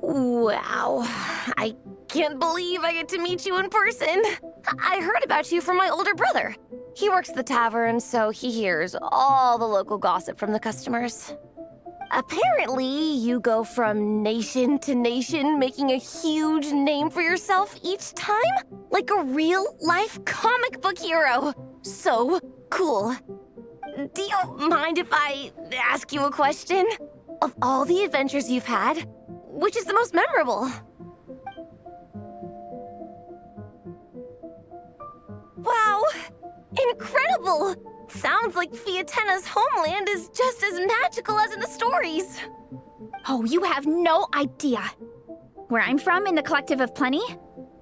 Wow. I can't believe I get to meet you in person. I heard about you from my older brother. He works at the tavern, so he hears all the local gossip from the customers. Apparently, you go from nation to nation, making a huge name for yourself each time? Like a real-life comic book hero. So cool. Do you mind if I ask you a question? Of all the adventures you've had, which is the most memorable? Wow! Incredible! Sounds like Fiatenna's homeland is just as magical as in the stories. Oh, you have no idea. Where I'm from, in the Collective of Plenty,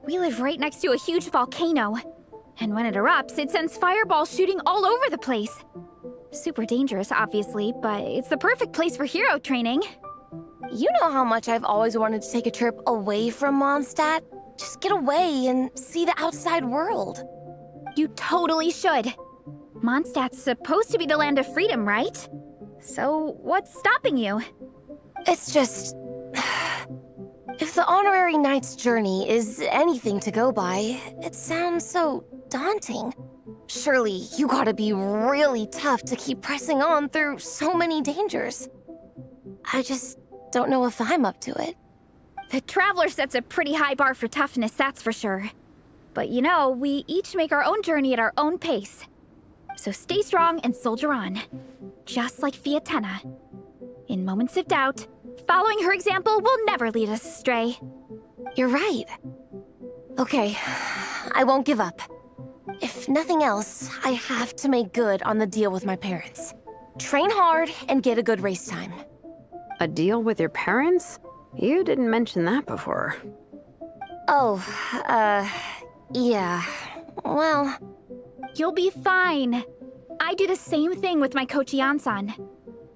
we live right next to a huge volcano. And when it erupts, it sends fireballs shooting all over the place. Super dangerous, obviously, but it's the perfect place for hero training. You know how much I've always wanted to take a trip away from Mondstadt? Just get away and see the outside world. You totally should. Mondstadt's supposed to be the land of freedom, right? So what's stopping you? It's just... If the honorary knight's journey is anything to go by, it sounds so daunting. Surely you gotta be really tough to keep pressing on through so many dangers. I just don't know if I'm up to it. The Traveler sets a pretty high bar for toughness, that's for sure. But you know, we each make our own journey at our own pace. So stay strong and soldier on. Just like Fiatenna. In moments of doubt, following her example will never lead us astray. You're right. Okay, I won't give up. If nothing else, I have to make good on the deal with my parents. Train hard and get a good race time. A deal with your parents? You didn't mention that before. Oh, yeah. Well... You'll be fine. I do the same thing with my coach Yansan.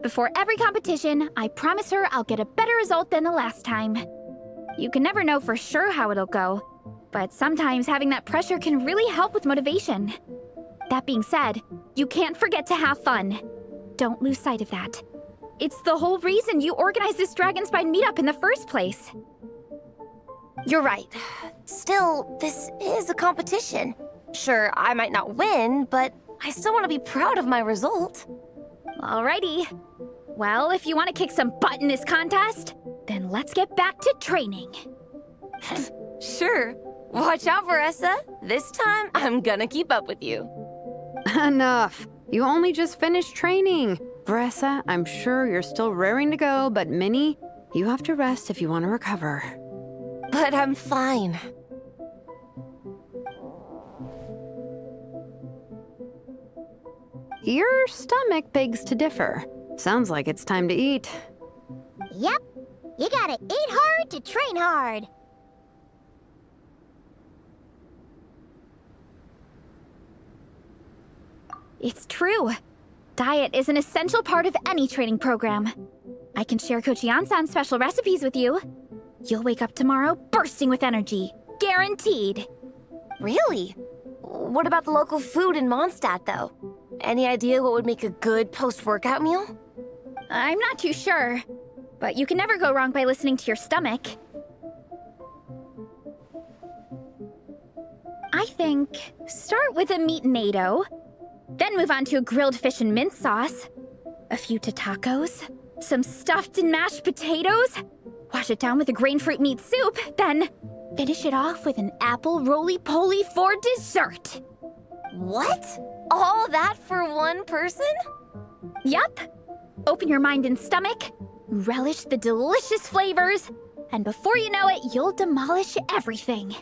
Before every competition, I promise her I'll get a better result than the last time. You can never know for sure how it'll go, but sometimes having that pressure can really help with motivation. That being said, you can't forget to have fun. Don't lose sight of that. It's the whole reason you organized this Dragonspine meetup in the first place. You're right. Still, this is a competition. Sure, I might not win, but I still want to be proud of my result. Alrighty. Well, if you want to kick some butt in this contest, then let's get back to training. Sure. Watch out, Veressa. This time, I'm gonna keep up with you. Enough. You only just finished training. Veressa, I'm sure you're still raring to go, but Minnie, you have to rest if you want to recover. But I'm fine. Your stomach begs to differ. Sounds like it's time to eat. Yep. You gotta eat hard to train hard. It's true. Diet is an essential part of any training program. I can share Coach Yansan's special recipes with you. You'll wake up tomorrow bursting with energy. Guaranteed. Really? What about the local food in Mondstadt, though? Any idea what would make a good post-workout meal? I'm not too sure, but you can never go wrong by listening to your stomach. I think start with a meat-nado, then move on to a grilled fish and mint sauce, a few tacos, some stuffed and mashed potatoes, wash it down with a grain fruit meat soup, then finish it off with an apple roly-poly for dessert. What? All that for one person? Yup. Open your mind and stomach, relish the delicious flavors, and before you know it, you'll demolish everything.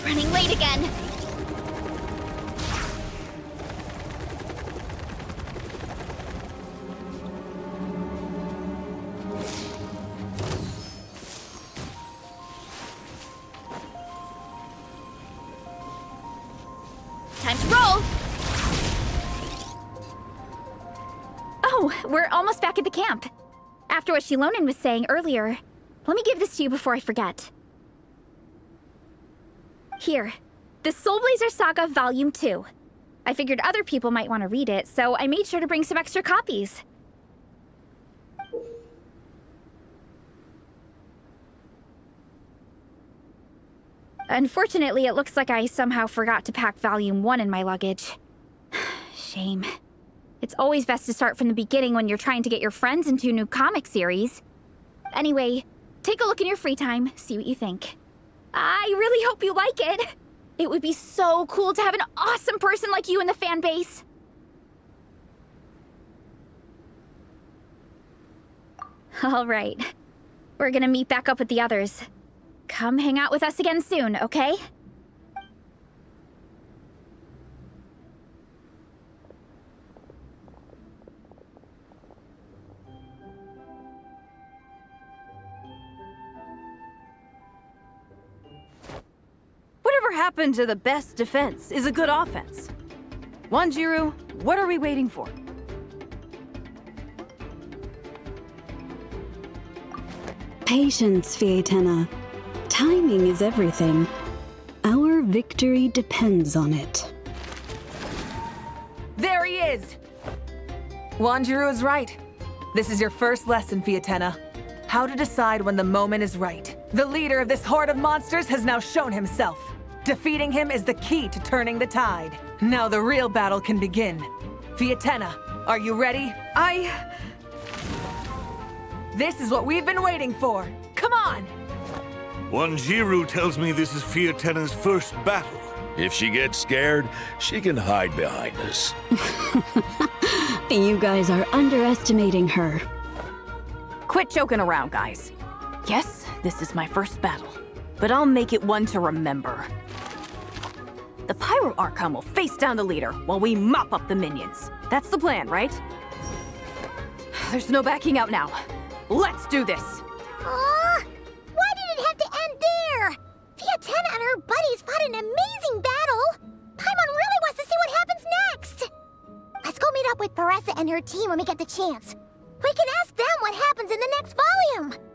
Running late again. Time to roll! Oh, we're almost back at the camp. After what Shilonen was saying earlier, let me give this to you before I forget. Here, the Soul Blazer Saga Volume 2. I figured other people might want to read it, so I made sure to bring some extra copies. Unfortunately, it looks like I somehow forgot to pack Volume 1 in my luggage. Shame. It's always best to start from the beginning when you're trying to get your friends into a new comic series. Anyway, take a look in your free time, see what you think. I really hope you like it. It would be so cool to have an awesome person like you in the fan base. All right. We're gonna meet back up with the others. Come hang out with us again soon, okay? Whatever happened to the best defense is a good offense. Wanjiru, what are we waiting for? Patience, Fietena. Timing is everything. Our victory depends on it. There he is! Wanjiru is right. This is your first lesson, Fietena. How to decide when the moment is right. The leader of this horde of monsters has now shown himself. Defeating him is the key to turning the tide. Now the real battle can begin. Fietena, are you ready? This is what we've been waiting for. Come on! Wanjiru tells me this is Fietena's first battle. If she gets scared, she can hide behind us. You guys are underestimating her. Quit joking around, guys. Yes, this is my first battle, but I'll make it one to remember. The Pyro Archon will face down the leader while we mop up the minions. That's the plan, right? There's no backing out now. Let's do this! Aw! Why did it have to end there? Fiatena and her buddies fought an amazing battle! Paimon really wants to see what happens next! Let's go meet up with Paressa and her team when we get the chance. We can ask them what happens in the next volume!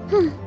Hmm.